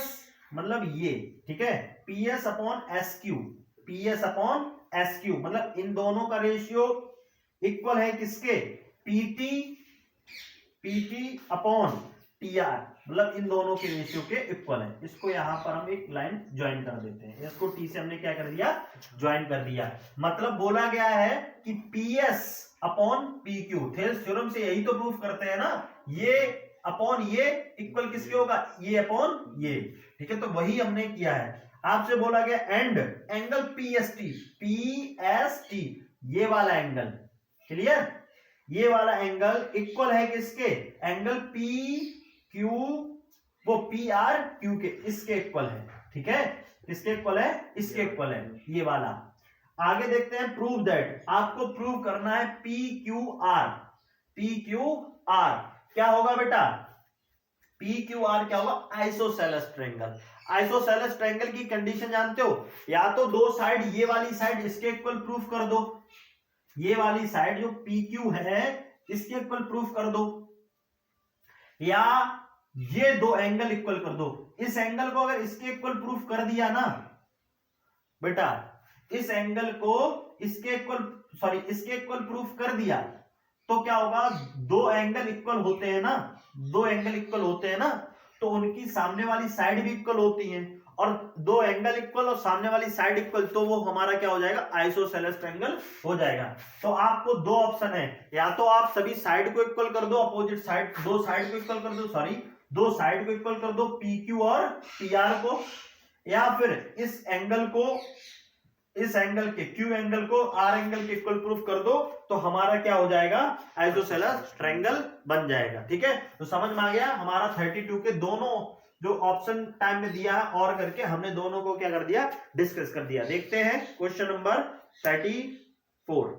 मतलब ये। ठीक है, PS upon SQ, PS upon SQ मतलब इन दोनों का रेशियो इक्वल है किसके? PT अपॉन TR मतलब इन दोनों के रेशियो के इक्वल है। इसको यहां पर हम एक लाइन ज्वाइन कर देते हैं। इसको T से हमने क्या कर दिया? ज्वाइन कर दिया। मतलब बोला गया है कि PS upon PQ, Thales theorem से यही तो प्रूफ करते हैं ना, ये अपॉन ये इक्वल किसके होगा? ये अपॉन ये। ठीक है, तो वही हमने किया है। आपसे बोला गया एंड एंगल PST, ये वाला एंगल, क्लियर? ये वाला एंगल इक्वल है किसके? एंगल PQ, वो PRQ के, इसके इक्वल है। ठीक है, किसके इक्वल है? इसके इक्वल है, ये वाला। आगे देखते हैं प्रूव दैट। आपको प्रूव करना है PQR क्या होगा बेटा? PQR क्या होगा? Isosceles triangle. आइसोसेलेस ट्रायंगल की कंडीशन जानते हो? या तो दो साइड, ये वाली साइड इसके इक्वल प्रूफ कर दो, ये वाली साइड जो PQ है इसके इक्वल प्रूफ कर दो, या ये दो एंगल इक्वल कर दो। इस एंगल को अगर इसके इक्वल प्रूफ कर दिया ना बेटा, इस एंगल को इसके इक्वल प्रूफ कर दिया तो क्या होगा? दो एंगल इक्वल होते हैं ना, दो एंगल इक्वल होते हैं ना, तो उनकी सामने वाली साइड भी इक्वल होती है, और दो एंगल इक्वल और सामने वाली साइड इक्वल, तो वो हमारा क्या हो जाएगा? आइसोसेलेस ट्रायंगल हो जाएगा। तो आपको दो ऑप्शन है, या तो आप सभी साइड को इक्वल कर दो, अपोजिट साइड, दो साइड को इक्वल कर दो, दो साइड को इक्वल कर दो, PQ और PR को, या फिर इस एंगल को, इस एंगल के, Q एंगल को R एंगल के इक्वल प्रूफ कर दो, तो हमारा क्या हो जाएगा? आइसोसेलेस ट्रायंगल बन जाएगा। ठीक है, तो समझ में आ गया हमारा 32 के दोनों जो ऑप्शन टाइम में दिया है और करके हमने दोनों को क्या कर दिया? डिस्कस कर दिया। देखते हैं क्वेश्चन नंबर 34,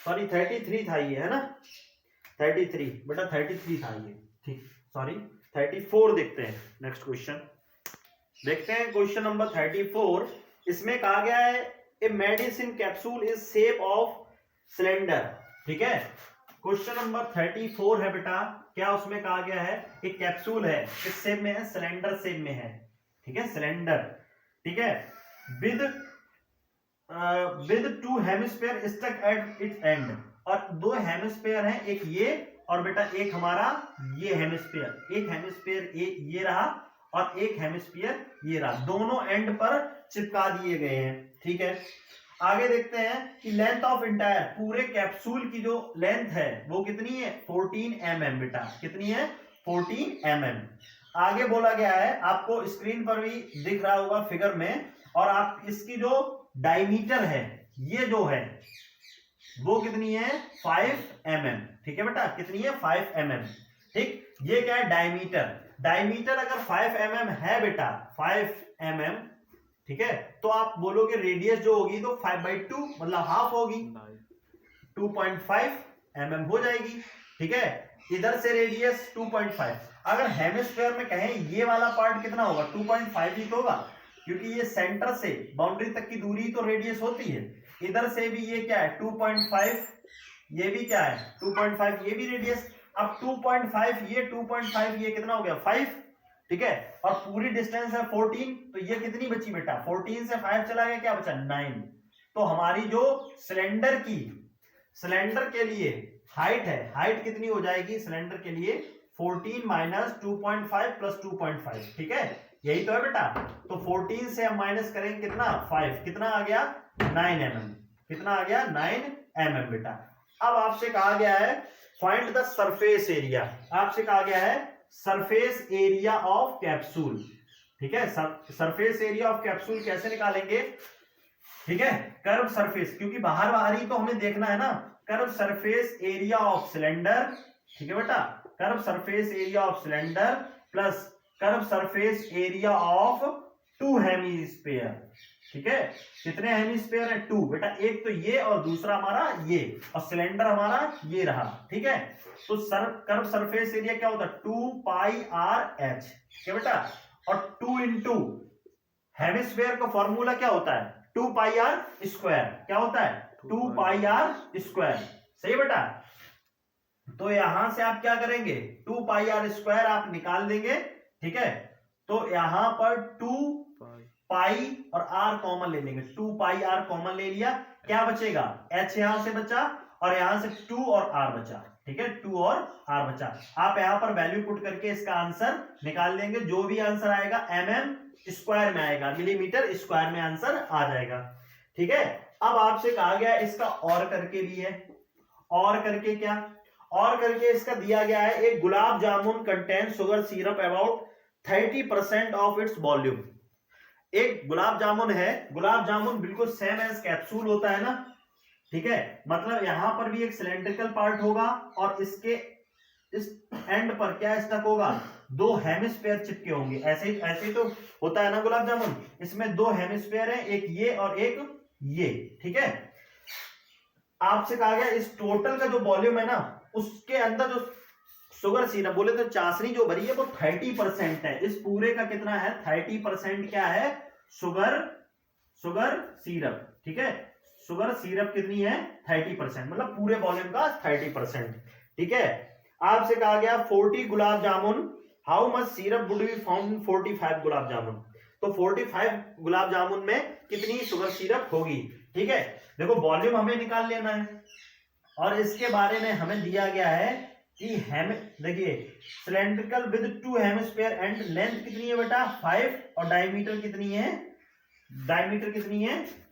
सॉरी 33 था ये, है ना? 33 बेटा, 33 था ये, ठीक, सॉरी 34। देखते हैं नेक्स्ट क्वेश्चन। देखते हैं क्वेश्चन नंबर 34। इसमें कहा गया है a medicine capsule is shape of cylinder. ठीक है, क्वेश्चन नंबर 34 है बेटा। क्या उसमें कहा गया है? एक कैप्सूल है, किस शेप में है? सिलेंडर शेप में है। ठीक है, सिलेंडर। ठीक है, with two hemisphere stuck at its end, और दो हेमिस्फीयर हैं, एक ये और बेटा एक हमारा ये हेमिस्फीयर। एक हेमिस्फीयर ये रहा और एक हेमिस्फीयर ये रहा, दोनों एंड पर चिपका दिए गए हैं। ठीक है, आगे देखते हैं कि लेंथ ऑफ इंटायर, पूरे कैप्सूल की जो लेंथ है वो कितनी है? 14 mm बेटा। कितनी है? 14 mm। आगे बोला गया है, आपको स्क्रीन पर भी दिख रहा होगा फिगर में, और आप इसकी जो डायमीटर है, ये जो है वो कितनी है? 5 mm। ठीक है बेटा, कितनी है? 5 mm। ठीक, ये क्या है? डायमीटर। डायमीटर अगर 5 mm है बेटा, 5 mm, ठीक है, तो आप बोलोगे रेडियस जो होगी तो 5/2 मतलब हाफ होगी, 2.5 mm हो जाएगी। ठीक है, इधर से रेडियस 2.5। अगर हेमिस्फीयर में कहें ये वाला पार्ट कितना होगा? 2.5 ही तो होगा, क्योंकि ये सेंटर से बाउंड्री तक की दूरी तो रेडियस होती है। इधर से भी ये क्या है 2.5, ये भी क्या है 2.5, ये भी रेडियस। अब 2.5 ये 2.5 ये कितना हो गया 5, ठीक है, और पूरी डिस्टेंस है 14, तो ये कितनी बची बेटा 14 से 5 चला गया, क्या बचा 9। तो हमारी जो सिलेंडर के लिए हाइट है, हाइट कितनी हो जाएगी सिलेंडर के लिए 14 माइनस 2.5 प्लस 2.5, ठीक है, यही तो है बेटा। तो 14 से हम माइनस करेंगे कितना 5, कितना आ गया 9 mm, कितना आ गया 9 mm बेटा। अब आपसे कहा गया है फाइंड द सरफेस एरिया, आपसे कहा गया है सरफेस एरिया ऑफ कैप्सूल, ठीक है। सरफेस एरिया ऑफ कैप्सूल कैसे निकालेंगे, ठीक है, कर्व सरफेस, क्योंकि बाहर ही तो हमें देखना है ना। Curve surface area of cylinder, ठीक है बेटा, curve surface area of cylinder plus curve surface area of 2 hemisphere, ठीक है। कितने हेमीस्फीयर है 2 बेटा, एक तो ये और दूसरा हमारा ये, और सिलेंडर हमारा ये रहा, ठीक है। तो कर्व सरफेस एरिया क्या होता है 2 पाई आर एच, ठीक है बेटा, और 2 इंटू हेमीस्फीयर का फॉर्मूला क्या होता है 2 पाई आर स्क्वायर, क्या होता है 2 पाई आर स्क्वायर, सही बेटा। तो यहां से आप क्या करेंगे 2 पाई आर स्क्वायर आप निकाल देंगे, ठीक है। तो यहां पर 2 पाई और आर कॉमन ले लेंगे, 2 पाई आर कॉमन ले लिया, क्या बचेगा एच यहां से बचा और यहां से 2 और आर बचा, ठीक है, 2 और आर बचा। आप यहां पर वैल्यू पुट करके इसका आंसर निकाल लेंगे, जो भी आंसर आएगा mm स्क्वायर में आएगा, मिलीमीटर स्क्वायर में आंसर आ जाएगा, ठीक है। अब आपसे कहा गया इसका और करके भी है, और करके क्या, और करके इसका दिया गया है एक gulab jamun contain sugar syrup about 30% of its volume. एक गुलाब जामुन है, गुलाब जामुन बिल्कुल सेम एज कैप्सूल होता है ना, ठीक है, मतलब यहां पर भी एक सिलेंड्रिकल पार्ट होगा और इसके इस एंड पर क्या स्टक होगा 2 हेमिस्फीयर चिपके होंगे, ऐसे ही तो होता है ना गुलाब जामुन, इसमें 2 हेमिस्फीयर है, एक ये और एक ये, ठीक है। आपसे कहा गया इस टोटल का जो वॉल्यूम है ना उसके अंदर जो शुगर सिरप बोले तो चाशनी जो भरी है वो 30% है, इस पूरे का कितना है 30% क्या है शुगर सिरप, ठीक है, शुगर सिरप कितनी है 30%, मतलब पूरे वॉल्यूम का 30%, ठीक है। आपसे कहा गया 40 gulab jamun, how much syrup would be found in 45 gulab jamun, तो 45 गुलाब जामुन में कितनी शुगर सिरप होगी, ठीक है। देखो वॉल्यूम हमें निकाल लेना है और इसके बारे में हमें दिया गया है कि देखिए cylindrical with 2 hemisphere and length कितनी है बेटा 5 और डायमीटर कितनी है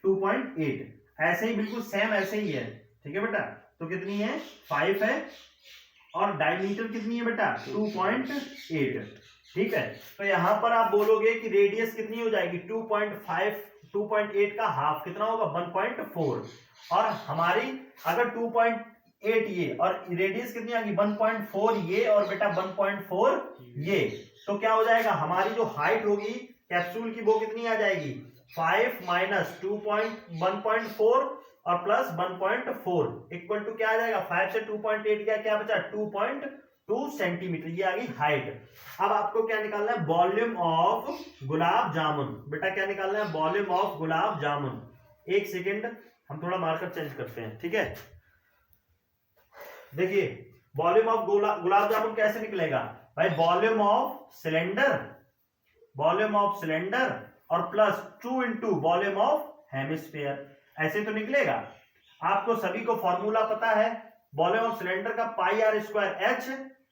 2.8, ऐसे ही बिल्कुल सेम ऐसे ही है, ठीक है बेटा। तो कितनी है 5 है और डायमीटर कितनी है बेटा 2.8, ठीक है। तो यहां पर आप बोलोगे कि रेडियस कितनी हो जाएगी 2.8 का हाफ कितना होगा 1.4, और हमारी अगर 2.8 ये और रेडियस कितनी आएगी 1.4 ये और बेटा 1.4 ये, तो क्या हो जाएगा हमारी जो हाइट होगी कैप्सूल की वो कितनी आ जाएगी 5 माइनस 1.4 और प्लस 1.4 इक्वल टू क्या आ जाएगा 5 से 2.8 क्या बचा 2.2 सेंटीमीटर, ये आ गई हाइट। अब आपको क्या निकालना है वॉल्यूम ऑफ गुलाब जामुन, बेटा क्या निकालना है वॉल्यूम ऑफ गुलाब जामुन। एक सेकेंड हम थोड़ा मार्कर चेंज करते हैं, ठीक है। देखिए वॉल्यूम ऑफ गुलाब जामुन कैसे निकलेगा भाई, वॉल्यूम ऑफ सिलेंडर और plus 2 into volume of hemisphere, ऐसे तो निकलेगा। आपको सभी को फॉर्मूला पता है वॉल्यूम ऑफ सिलेंडर का पाई आर स्क्वायर एच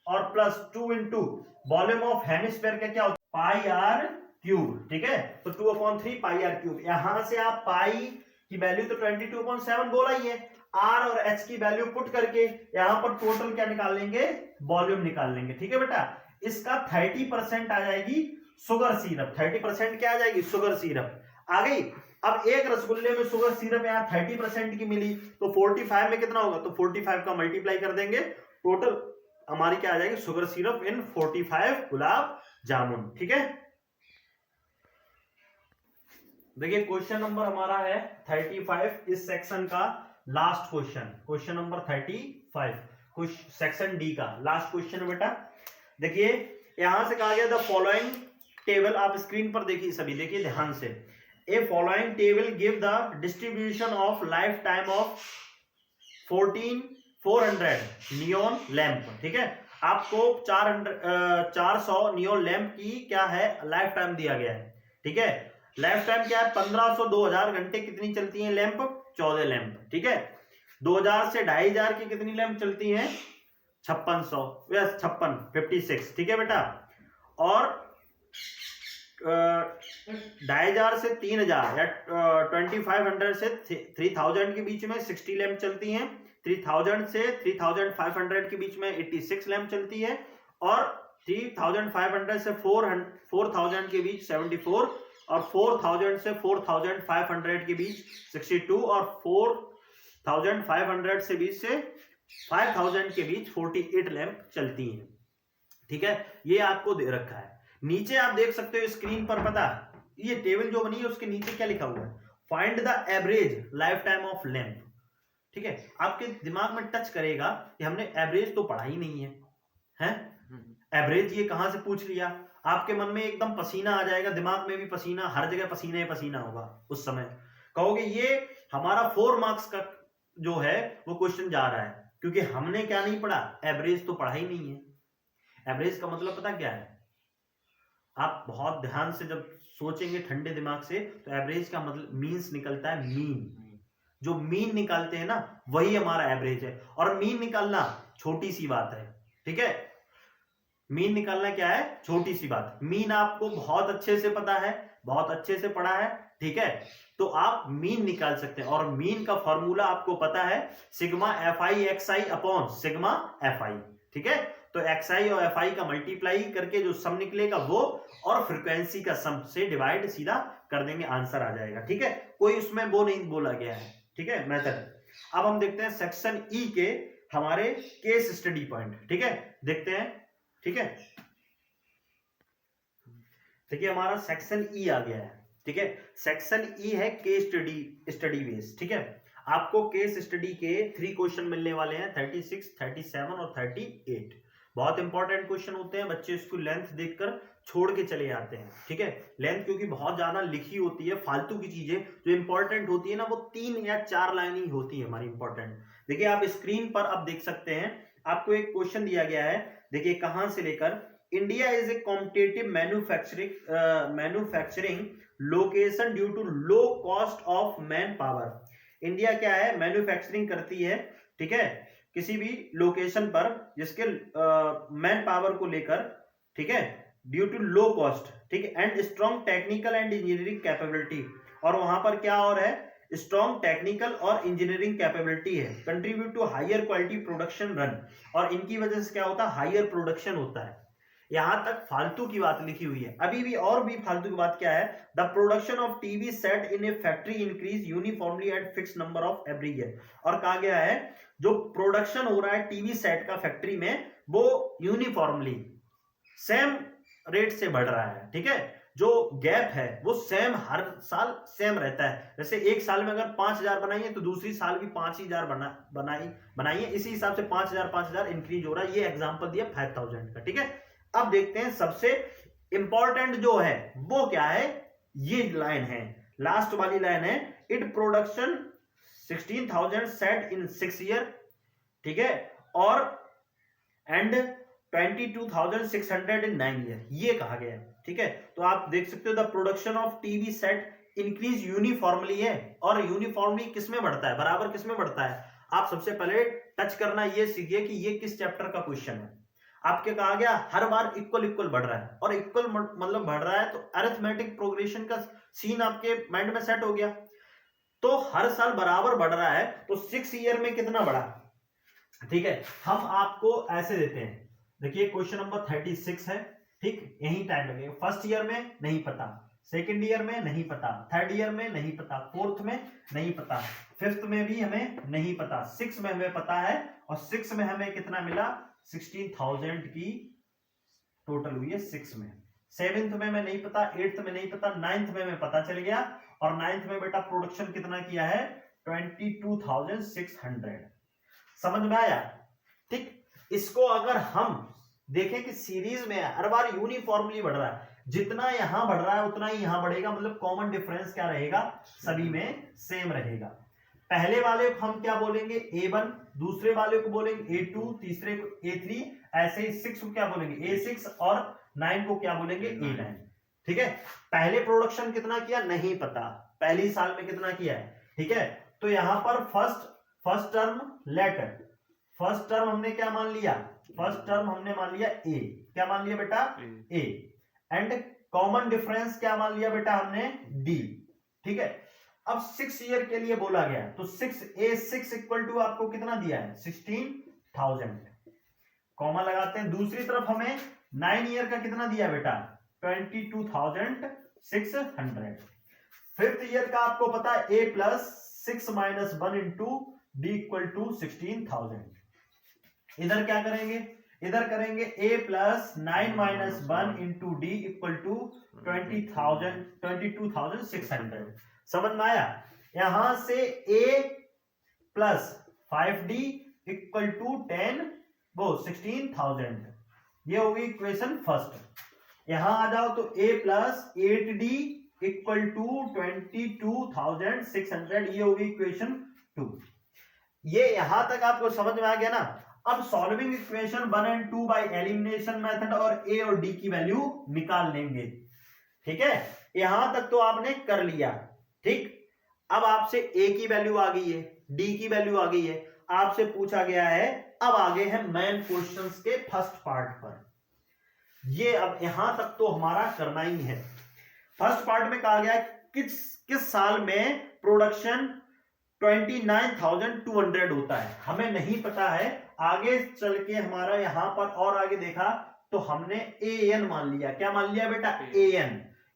और plus 2 into volume of hemisphere का क्या होता है पाई आर क्यूब, ठीक है। तो 2/3 पाई आर क्यूब, यहां से आप पाई की वैल्यू तो 22.7 बोला ही है, आर और एच की वैल्यू पुट करके यहां पर टोटल क्या निकाल लेंगे वॉल्यूम निकाल लेंगे, ठीक है बेटा। इसका 30% आ जाएगी शुगर सिरप, 30% क्या आ जाएगी शुगर सिरप आ गई। अब एक रसगुल्ले में शुगर सिरप यहाँ 30% की मिली, तो 45 में कितना होगा, तो 45 का मल्टीप्लाई कर देंगे, टोटल हमारी क्या आ जाएगी शुगर सिरप इन 45 गुलाब जामुन, ठीक है। देखिए क्वेश्चन नंबर हमारा है 35, इस सेक्शन का last question number 35 section D का लास्ट क्वेश्चन है बेटा। देखिए यहां से कहा गया द फॉलोइंग टेबल, आप स्क्रीन पर देखिए सभी, देखिए ध्यान से, a following table give the distribution of life time of 400 neon lamp. ठीक है, आपको 400 नियॉन लैंप की क्या है लाइफ टाइम दिया गया है। ठीक है, लाइफ टाइम क्या है 1500 2000 घंटे कितनी चलती है लैंप, 14 लैंप। ठीक है, 2000 से 2500 की कितनी लैंप चलती हैं, 5600 या 56 ठीक है बेटा। और 2500 से 3000 या 2500 से 3000 के बीच में 60 लैंप चलती हैं। 3000 से 3500 के बीच में 86 लैंप चलती है। और 3500 से 4000 के बीच 74, और 4000 से 4500 के बीच 62, और 4500 से बीच से 5000 के बीच 48 लैंप चलती हैं। ठीक है, ये आपको दे रखा है। नीचे आप देख सकते हो स्क्रीन पर, पता ये टेबल जो बनी है उसके नीचे क्या लिखा हुआ है, find the average life time of lamp. ठीक है, आपके दिमाग में टच करेगा कि हमने एवरेज तो पढ़ा ही नहीं है, हैं? एवरेज ये कहां से पूछ लिया, आपके मन में एकदम पसीना आ जाएगा, दिमाग में भी पसीना, हर जगह पसीना ही पसीना होगा। उस समय कहोगे ये हमारा 4 मार्क्स का जो है वो क्वेश्चन जा रहा है, क्योंकि हमने क्या नहीं पढ़ा, एवरेज तो पढ़ा ही नहीं है। एवरेज का मतलब पता क्या है, आप बहुत ध्यान से जब सोचेंगे ठंडे दिमाग से, तो एवरेज का मतलब मीन्स निकलता है मीन। जो मीन निकालते हैं ना वही हमारा एवरेज है। और मीन निकालना छोटी सी बात है। ठीक है, मीन निकालना क्या है, छोटी सी बात। मीन आपको बहुत अच्छे से पता है, बहुत अच्छे से पढ़ा है। ठीक है, तो आप मीन निकाल सकते हैं। और मीन का फॉर्मूला आपको पता है, sigma FI XI upon sigma FI. ठीक है, तो एक्सआई और एफआई का मल्टीप्लाई करके जो सम निकलेगा वो, और फ्रीक्वेंसी का सम से डिवाइड सीधा कर देंगे, आंसर आ जाएगा। ठीक है, कोई उसमें वो नहीं बोला गया है। ठीक है, मेथड। अब हम देखते हैं सेक्शन ई के हमारे केस स्टडी पॉइंट। ठीक है, देखते हैं। ठीक है, देखिए हमारा सेक्शन ई आ गया है। ठीक है, सेक्शन ई है केस स्टडी बेस। ठीक है, आपको केस स्टडी के 3 क्वेश्चन मिलने वाले हैं, 36, 37 और 38। बहुत इंपॉर्टेंट क्वेश्चन होते हैं, बच्चे इसको लेंथ देखकर छोड़ के चले जाते हैं। ठीक है, लेंथ क्योंकि बहुत ज्यादा लिखी होती है, फालतू की चीजें जो इंपॉर्टेंट होती है ना, वो 3 या 4 लाइन ही होती है हमारी इंपॉर्टेंट। देखिए आप स्क्रीन पर अब देख सकते हैं, आपको एक क्वेश्चन दिया गया है। देखिए कहां से लेकर, India is a competitive manufacturing location due to low cost of man power. India क्या है, मैन्युफैक्चरिंग करती है। ठीक है, किसी भी लोकेशन पर जिसके मैन पावर को लेकर। ठीक है, ड्यू टू लो कॉस्ट। ठीक है, and strong technical and engineering capability. और वहां पर क्या और है, स्ट्रॉन्ग टेक्निकल और इंजीनियरिंग कैपेबिलिटी है। Contribute to higher quality production run. और इनकी वजह से क्या होता है, हायर प्रोडक्शन होता है। यहां तक फालतू की बात लिखी हुई है। अभी भी और भी फालतू की बात क्या है, the production of TV set in A factory increase uniformly eight fix number of every year. और कहा गया है जो प्रोडक्शन हो रहा है टीवी सेट का फैक्ट्री में, वो यूनिफॉर्मली सेम रेट से बढ़ रहा है। ठीक है, जो गैप है वो सेम, हर साल सेम रहता है। जैसे एक साल में अगर 5000 बनाई है तो दूसरी साल भी 5000 बनाई है, इसी हिसाब से 5000 इंक्रीज हो रहा है। ये एग्जांपल दिया 5000 का। ठीक है, अब देखते हैं सबसे इंपॉर्टेंट जो है वो क्या है, ये लाइन है, लास्ट वाली लाइन है, it production 16,000 set in 6 year. ठीक है, और एंड 22,600 इन 9 ईयर, ये कहा गया है। ठीक है, तो आप देख सकते हो the production of TV set increase uniformly है। और यूनिफॉर्मली किसमें बढ़ता है, बराबर किसमें बढ़ता है। आप सबसे पहले टच करना ये सीखिए कि ये किस चैप्टर का क्वेश्चन है। आपके कहा गया हर बार इक्वल इक्वल बढ़ रहा है, और इक्वल मतलब बढ़ रहा है तो अरिथमेटिक प्रोग्रेशन का सीन आपके माइंड में सेट हो गया। तो हर साल बराबर बढ़ रहा है, तो 6 ईयर में कितना बढ़ा। ठीक है, हम आपको ऐसे देते हैं। देखिए क्वेश्चन नंबर 36 है। ठीक, यही टाइम लगेगा। फर्स्ट ईयर में नहीं पता, सेकेंड ईयर में नहीं पता, थर्ड ईयर में नहीं पता, फोर्थ में नहीं पता, फिफ्थ में भी हमें नहीं पता, 6 में हमें पता है। और 6 में हमें कितना मिला, 16,000 की टोटल हुई है 6 में। 7th में मैं नहीं पता, 8th में नहीं पता, 9th में मैं पता चल गया। और 9th में बेटा प्रोडक्शन कितना किया है, 22,600। समझ में आया। ठीक, इसको अगर हम देखें कि सीरीज में हर बार यूनिफॉर्मली बढ़ रहा है, जितना यहां बढ़ रहा है उतना ही यहां बढ़ेगा, मतलब कॉमन डिफरेंस क्या रहेगा, सभी में सेम रहेगा। पहले वाले को हम क्या बोलेंगे A1, दूसरे वाले को बोलेंगे A2, तीसरे को A3, ऐसे ही 6 को क्या बोलेंगे A6 और 9 को क्या बोलेंगे A9। ठीक है, पहले प्रोडक्शन कितना किया नहीं पता, पहली साल में कितना किया है। ठीक है, तो यहां पर first term letter, first term हमने क्या मान लिया, फर्स्ट टर्म हमने मान लिया A, क्या मान लिया बेटा A, एंड कॉमन डिफरेंस क्या मान लिया बेटा हमने D। ठीक है, अब 6 ईयर के लिए बोला गया तो 6 इक्वल टू आपको कितना दिया है 16,000, कॉमा लगाते हैं। दूसरी तरफ हमें 9 ईयर का कितना दिया बेटा 22,600। फिफ्थ ईयर का आपको पता है A plus 6 minus 1 into D equal to 16,000। इधर क्या करेंगे, इधर करेंगे A plus 9 minus 1 into D equal to 22,600। समझ में आया। यहां से A plus 5D equal to 16,000, ये होगी इक्वेशन फर्स्ट। यहां आ जाओ तो A plus 8D equal to 22,600, ये होगी इक्वेशन 2। ये यहां तक आपको समझ में आ गया ना। अब solving equation 1 and 2 by elimination method और A और D की वैल्यू निकाल लेंगे। ठीक है, यहां तक तो आपने कर लिया। ठीक, अब आपसे A की वैल्यू आ गई है, D की वैल्यू आ गई है, आपसे पूछा गया है। अब आगे है मेन क्वेश्चंस के फर्स्ट पार्ट पर। ये अब यहां तक तो हमारा करना ही है। फर्स्ट पार्ट में कहा गया किस साल में प्रोडक्शन 29,200 होता है, हमें नहीं पता है। आगे चल के हमारा यहां पर और आगे देखा तो हमने AN मान लिया। क्या मान लिया बेटा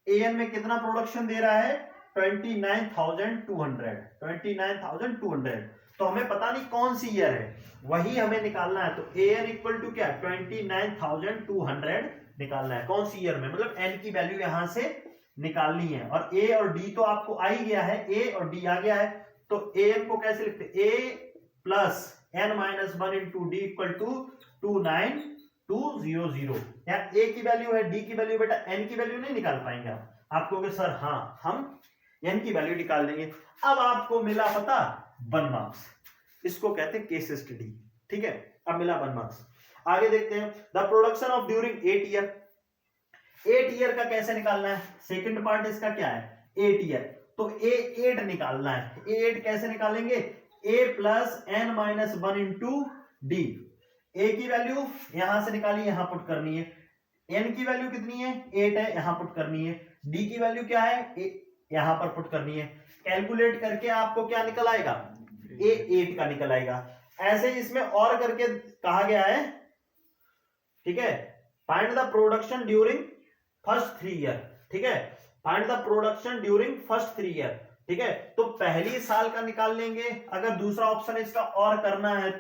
AN में कितना प्रोडक्शन दे रहा है 29,200। तो हमें पता नहीं कौन सी ईयर है, वही हमें निकालना है। तो AN इक्वल टू क्या 29,200 निकालना है, कौन सी ईयर में, मतलब N की वैल्यू यहां से निकालनी है। और A और D तो आपको आ ही गया है, A और D आ गया है। तो AN को कैसे लिखते, A plus N minus 1 into D equal to 29,200। यहाँ A की वैल्यू है, D की वैल्यू, बेटा N की वैल्यू नहीं निकाल पाएंगे आप कहोगे सर हाँ हम N की वैल्यू निकाल देंगे। अब आपको मिला पता 1 मार्क्स, इसको कहते हैं केस स्टडी। ठीक है, अब मिला 1 मार्क्स। आगे देखते हैं the production of during 8 year. 8 year का कैसे निकालना है, सेकंड पार्ट इसका क्या है 8 ईयर, तो A8 निकालना है। A8 कैसे निकालेंगे, A plus N minus 1 into D. A की वैल्यू यहां से निकाली, यहां पुट करनी है। N की वैल्यू कितनी है 8 है, यहां पुट करनी है। D की वैल्यू क्या है यहां पर पुट करनी है। कैलकुलेट करके आपको क्या निकल आएगा A8 का निकल आएगा। ऐसे इसमें और करके कहा गया है। ठीक है, find the production during first 3 year. ठीक है, find the production during first 3 year. ठीक है, तो पहली साल का निकाल लेंगे। अगर दूसरा ऑप्शन इसका और करना है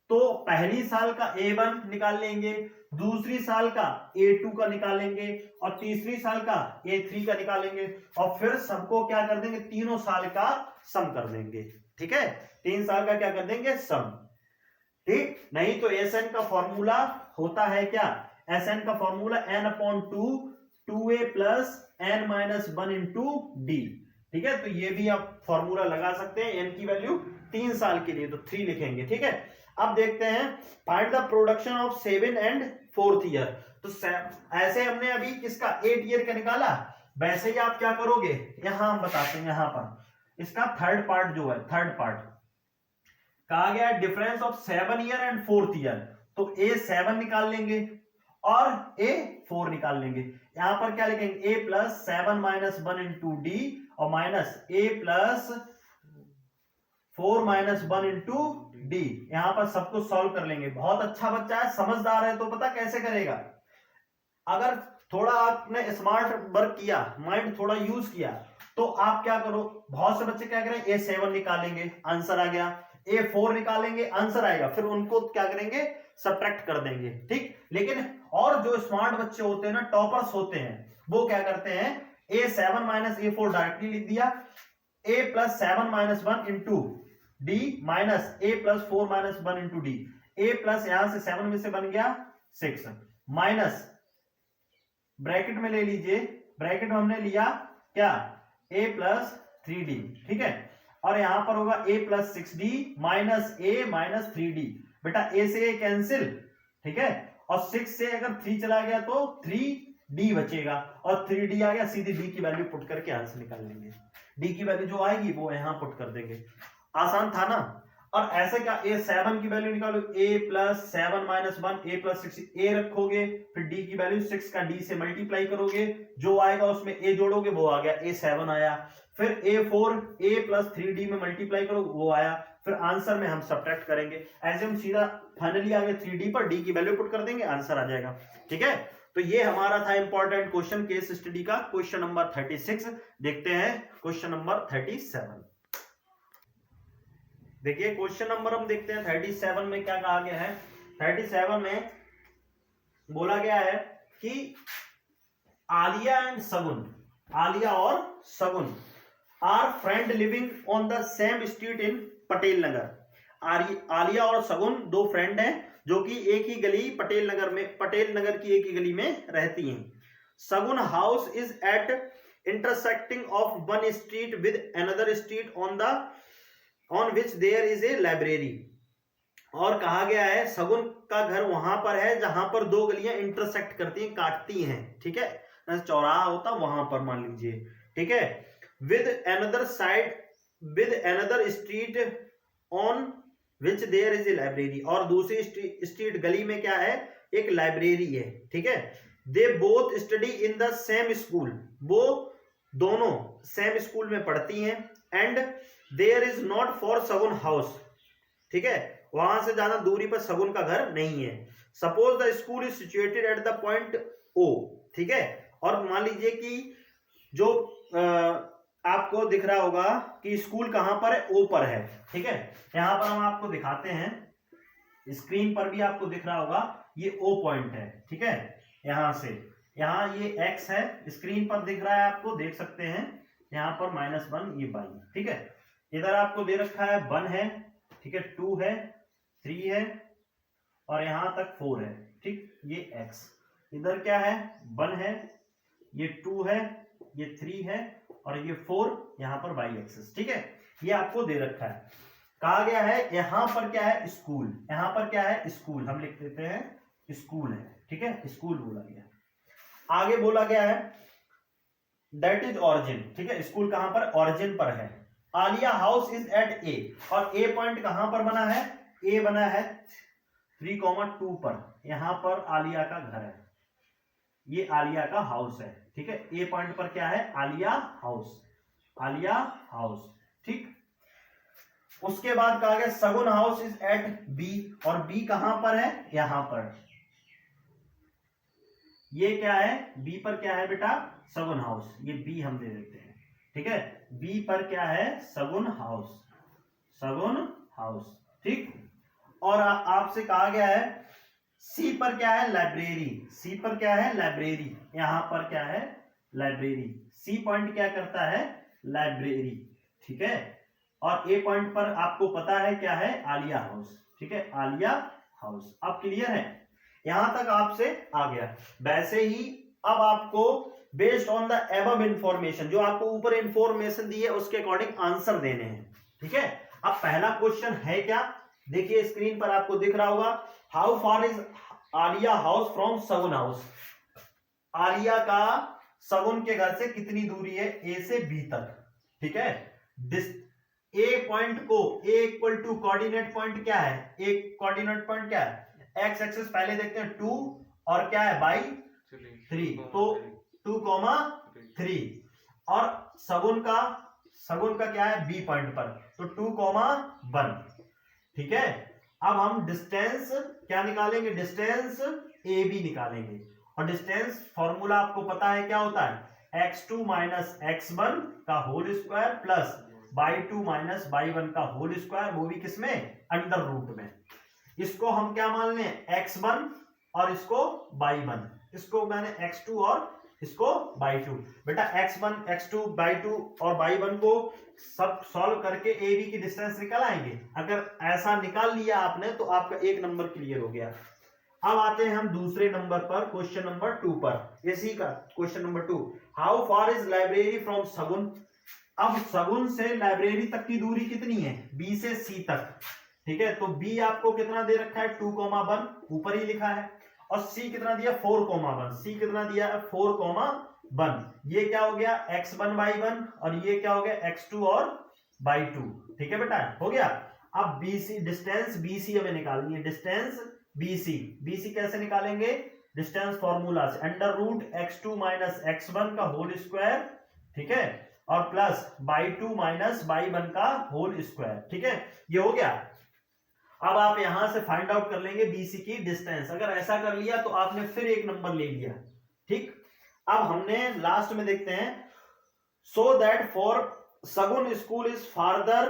तो पहली साल का A1 निकाल लेंगे, दूसरी साल का A2 का निकालेंगे और तीसरी साल का A3 का निकालेंगे और फिर सबको क्या कर देंगे, तीनों साल का सम कर देंगे। ठीक है, 3 साल का क्या कर देंगे सम। ठीक, नहीं तो SN का फॉर्मूला होता है क्या, SN का formula N/2 2A plus N minus 1 into D. ठीक है, तो ये भी आप फॉर्मूला लगा सकते हैं। N की वैल्यू 3 साल के लिए तो 3 लिखेंगे। ठीक है, अब देखते हैं find the production of 7 and 4th year. तो ऐसे हमने अभी किसका 8 ईयर का निकाला, वैसे ही आप क्या करोगे, यहां हम बताते हैं। यहां पर इसका थर्ड पार्ट जो है, थर्ड पार्ट कहा गया difference of 7 year and 4th year. तो A7 निकाल लेंगे और A4 निकाल लेंगे। यहां पर क्या लिखेंगे A plus 7 minus 1 into D और minus A plus 4 minus 1 into D. यहां पर सबको सॉल्व कर लेंगे। बहुत अच्छा बच्चा है, समझदार है, तो पता कैसे करेगा, अगर थोड़ा आपने स्मार्ट वर्क किया, माइंड थोड़ा यूज किया, तो आप क्या करो, बहुत से बच्चे क्या करें A7 निकालेंगे, आंसर आ गया, A4 निकालेंगे, आंसर आएगा, फिर उनको क्या करेंगे सब्ट्रैक्ट कर देंगे। ठीक, लेकिन और जो स्मार्ट बच्चे होते हैं ना, टॉपर्स होते हैं, वो क्या करते हैं A7 माइनस A4 डायरेक्टली लिख दिया, A plus 7 minus 1 into D minus A plus 4 minus 1 into D. A plus यहां से 7 में से बन गया 6 माइनस ब्रैकेट में ले लीजिए, ब्रैकेट में हमने लिया क्या, a प्लस 3d, ठीक है, और यहां पर होगा a plus 6d minus a minus 3d। बेटा a से a कैंसिल, ठीक है, और 6 से अगर 3 चला गया तो 3d बचेगा, और 3d आ गया, सीधी d की वैल्यू पुट करके आंसर निकाल लेंगे। d की वैल्यू जो आएगी वो यहां पुट कर देंगे। आसान था ना। और ऐसे क्या, a 7 की वैल्यू निकालो, a plus 7 minus 1, a plus 6, a रखोगे, फिर d की वैल्यू 6 का d से मल्टीप्लाई करोगे, जो आएगा उसमें a जोड़ोगे, वो आ गया a 7 आया, फिर a4, a प्लस 3d में मल्टीप्लाई करो, वो आया, फिर आंसर में हम सब्ट्रैक्ट करेंगे। ऐसे हम सीधा फाइनली आगे 3d पर d की वैल्यू पुट कर देंगे, आंसर आ जाएगा। ठीक है, तो ये हमारा था इंपॉर्टेंट क्वेश्चन केस स्टडी का, क्वेश्चन नंबर 36। देखते हैं क्वेश्चन नंबर 37। देखिए क्वेश्चन नंबर हम देखते हैं 37 में क्या कहा गया है। 37 में बोला गया है कि आलिया एंड सगुन, आलिया और Sagun are friend living on the same street in Patel Nagar. Aliya और सगुन दो फ्रेंड हैं जो कि एक ही गली पटेल नगर की एक ही गली में रहती हैं। Sagun house is at intersecting of one street with another street on which there is a library. और कहा गया है सगुन का घर वहां पर है जहां पर दो गलियां इंटरसेक्ट करती हैं, काटती हैं, ठीक है, चौराहा होता वहां पर मान लीजिए, ठीक है, with another street on which there is a library, और दूसरी स्ट्रीट गली में क्या है, एक लाइब्रेरी है, ठीक है। They both study in the same school, वो दोनों सेम स्कूल में पढ़ती हैं, and there is not for Sagun house, ठीक है, वहां से ज्यादा दूरी पर सगुन का घर नहीं है। Suppose the school is situated at the point O, ठीक है, और मान लीजिए कि जो आपको दिख रहा होगा कि स्कूल कहां पर है, ओ पर है, ठीक है। यहां पर हम आपको दिखाते हैं, स्क्रीन पर भी आपको दिख रहा होगा, ये ओ पॉइंट है, ठीक है, यहां से यहां ये एक्स है, स्क्रीन पर दिख रहा है, आपको देख सकते हैं, यहां पर -1 ये y, ठीक है। इधर आपको दे रखा है 1 है, ठीक है, 2 है, 3 है, और यहां तक 4 है, ठीक, ये x। इधर क्या है, 1 है, ये 2 है, ये 3 है, और ये 4 यहां पर y एक्सिस, ठीक है, ये आपको दे रखा है। कहा गया है यहां पर क्या है, स्कूल, यहां पर क्या है, स्कूल, हम लिख देते हैं स्कूल है, ठीक है, स्कूल बोला गया। आगे बोला गया है दैट इज ऑरिजिन, ठीक है, स्कूल कहां पर, ऑरिजिन पर है। आलिया हाउस इज एट ए, और ए पॉइंट कहां पर बना है, ए बना है 3,2 पर, यहां पर आलिया का घर है, ये आलिया का हाउस है, ठीक है, ए पॉइंट पर क्या है, आलिया हाउस, आलिया हाउस, ठीक। उसके बाद कहा गया सगुन हाउस इज एट बी, और बी कहां पर है, यहां पर, ये क्या है, बी पर क्या है बेटा, सगुन हाउस, ये बी हम दे देते हैं, ठीक है, बी पर क्या है, सगुन हाउस, सगुन हाउस, ठीक। और आपसे कहा गया है सी पर क्या है, लाइब्रेरी, सी पर क्या है, लाइब्रेरी, यहां पर क्या है, लाइब्रेरी, सी पॉइंट क्या करता है, लाइब्रेरी, ठीक है, और ए पॉइंट पर आपको पता है क्या है, आलिया हाउस, ठीक है, आलिया हाउस। अब क्लियर है, यहां तक आपसे आ गया। वैसे ही अब आपको based on the above information, जो आपको ऊपर इंफॉर्मेशन दी है उसके अकॉर्डिंग आंसर देने हैं, ठीक है। अब पहला क्वेश्चन है क्या, देखिए स्क्रीन पर आपको दिख रहा होगा, how far is Alia house from सगुन हाउस, आलिया का सगुन के घर से कितनी दूरी है, ए से बी तक, ठीक है। ए पॉइंट को, ए इक्वल टू कोऑर्डिनेट पॉइंट क्या है, एक कोऑर्डिनेट पॉइंट क्या है, एक्स एक्सिस पहले देखते हैं 2, और क्या है बाई 3, तो 2,3, और सगुन का क्या है, बी पॉइंट पर, तो 2,1, ठीक है। अब हम डिस्टेंस क्या निकालेंगे, डिस्टेंस ए बी निकालेंगे, और डिस्टेंस फॉर्मूला आपको पता है क्या होता है, x2 माइनस x1 का whole square plus y2 minus y1 का होल स्क्वायर, वो भी किसमें, अंडर रूट में। इसको हम क्या मान लें, x1 और इसको y1, इसको मैंने x2 और इसको y2। बेटा x1 x2 y2 और y1 को सब सॉल्व करके ए बी की डिस्टेंस निकाल आएंगे। अगर ऐसा निकाल लिया आपने तो आपका एक नंबर क्लियर हो गया। अब आते हैं हम दूसरे नंबर पर, क्वेश्चन नंबर 2 पर। इसी का question number 2, how far is library from सगुन। अब सगुन से लाइब्रेरी तक की दूरी कितनी है, बी से सी तक, ठीक है। तो बी आपको कितना दे रखा है 2,1 ऊपर ही लिखा है, और सी कितना दिया 4,1, सी कितना दिया है 4,1। ये क्या हो गया x1/1 और ये क्या हो गया x2 और by2, ठीक है बेटा, हो गया। अब BC डिस्टेंस BC हमें निकालनी है, डिस्टेंस BC कैसे निकालेंगे, डिस्टेंस फॉर्मूला से √x2 - x1 का होल स्क्वायर, ठीक है, और प्लस by2 - by1 का होल स्क्वायर, ठीक है, ये हो गया। अब आप यहां से फाइंड आउट कर लेंगे BC की डिस्टेंस। अगर ऐसा कर लिया तो आपने फिर एक नंबर ले लिया, ठीक। अब हमने लास्ट में देखते हैं, so that for Sagun school is farther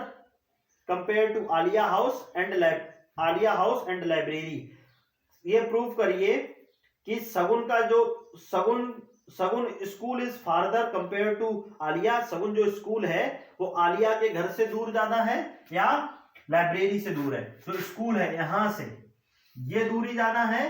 compare to Aliya house and library. ये प्रूव करिए कि सगुन का जो Sagun school is farther compare to Aliya, Sagun जो स्कूल है वो आलिया के घर से दूर ज्यादा है या लाइब्रेरी से दूर है। तो स्कूल है यहां से ये दूरी ज्यादा है,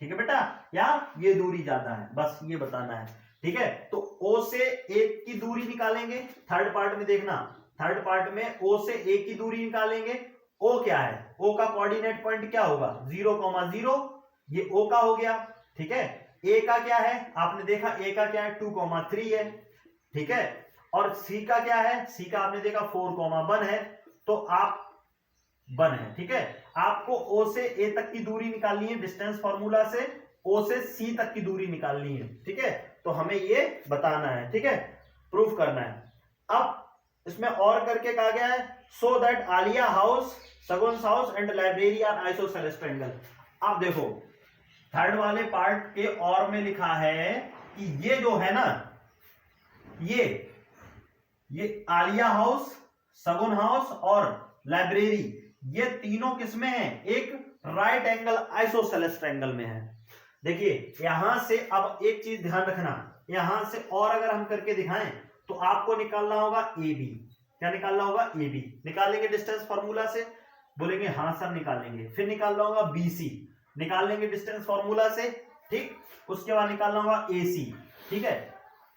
ठीक है बेटा, या ये दूरी ज्यादा है, बस ये बताना है, ठीक है। तो ओ से ए की दूरी निकालेंगे, थर्ड पार्ट में देखना, थर्ड पार्ट में ओ से ए की दूरी निकालेंगे। ओ क्या है, ओ का कोऑर्डिनेट पॉइंट क्या होगा 0,0, ये ओ का हो गया, ठीक है। ए का क्या है, आपने देखा ए का क्या है 2,3 है, ठीक है, और सी का क्या है, सी का आपने देखा 4,1 है, तो आप 1 है, ठीक है। आपको ओ से ए तक की दूरी निकालनी है, डिस्टेंस फॉर्मूला से ओ से सी तक की दूरी निकालनी है, ठीक है। तो हमें ये बताना है, ठीक है, प्रूफ करना है। अब इसमें और करके कहा गया है, so that Aliya house, Sagun's house and library are isosceles triangle. अब देखो थर्ड वाले पार्ट के और में लिखा है कि ये जो है ना, ये आलिया हाउस, सगुन हाउस और लाइब्रेरी, ये तीनों किसमें है, एक राइट एंगल आइसोसेलेस ट्रायंगल में है। देखिए यहां से अब एक चीज ध्यान रखना, यहां से और अगर हम करके दिखाएं तो आपको निकालना होगा ए बी। क्या निकालना होगा, ए बी निकालेंगे डिस्टेंस फॉर्मूला से, बोलेंगे हाँ सर निकालेंगे, फिर निकालना होगा बी सी, निकाल लेंगे डिस्टेंस फॉर्मूला से, ठीक, उसके बाद निकालना होगा ए सी, ठीक है।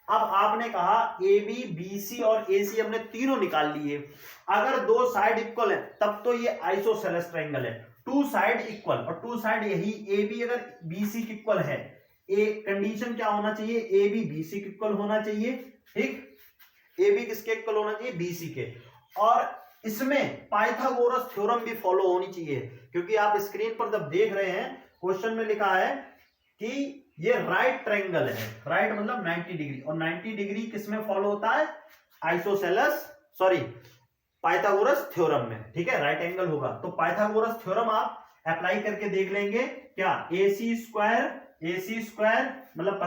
अब आपने कहा ए बी बी सी और ए सी हमने तीनों निकाल लिए, अगर दो साइड इक्वल है तब तो ये आइसोसेलेस ट्रायंगल है, टू साइड इक्वल, और टू साइड यही ए बी अगर बी सी इक्वल है, ए कंडीशन क्या होना चाहिए, A B B C equal होना चाहिए, ठीक, ए बी किसके इक्वल होना चाहिए, बी सी के। और इसमें पाइथागोरस थ्योरम भी फॉलो होनी चाहिए, क्योंकि आप स्क्रीन पर जब देख रहे हैं क्वेश्चन में लिखा है कि ये राइट ट्रायंगल है, राइट मतलब 90 डिग्री, और 90 डिग्री किसमें फॉलो होता है, आइसोसेलेस सॉरी पाइथागोरस थ्योरम में, ठीक है, राइट एंगल होगा। तो पाइथागोरस थ्योरम आप अप्लाई करके देख लेंगे, क्या AC स्क्वायर मतलब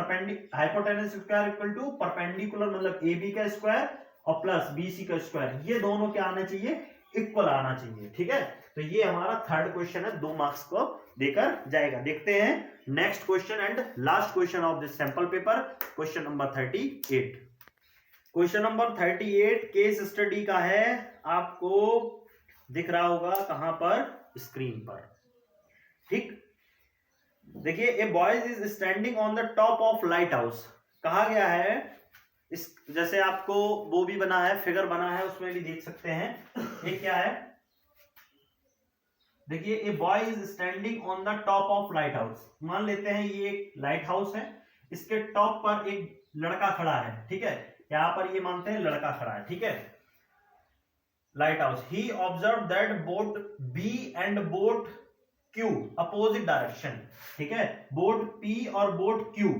hypotenuse square equal to perpendicular मतलब AB का स्क्वायर और प्लस BC का स्क्वायर, ये दोनों क्या आना चाहिए, इक्वल आना चाहिए, ठीक है। तो ये हमारा थर्ड क्वेश्चन है, 2 मार्क्स को देकर जाएगा। देखते हैं next question and last question of this sample paper, question number 38। Question number 38 case study का है, आपको दिख रहा होगा कहां पर, स्क्रीन पर, ठीक। देखिए a boys is standing on the top of light house, कहा गया है इस, जैसे आपको वो भी बना है, फिगर बना है, उसमें भी देख सकते हैं, ये क्या है, देखिए a boy is standing on the top of light house. मान लेते हैं ये एक लाइट हाउस है, इसके टॉप पर एक लड़का खड़ा है, ठीक है, यहां पर ये मानते हैं लड़का खड़ा है, ठीक है, light house. He observe that boat B and boat Q opposite direction, ठीक है, बोट पी और boat Q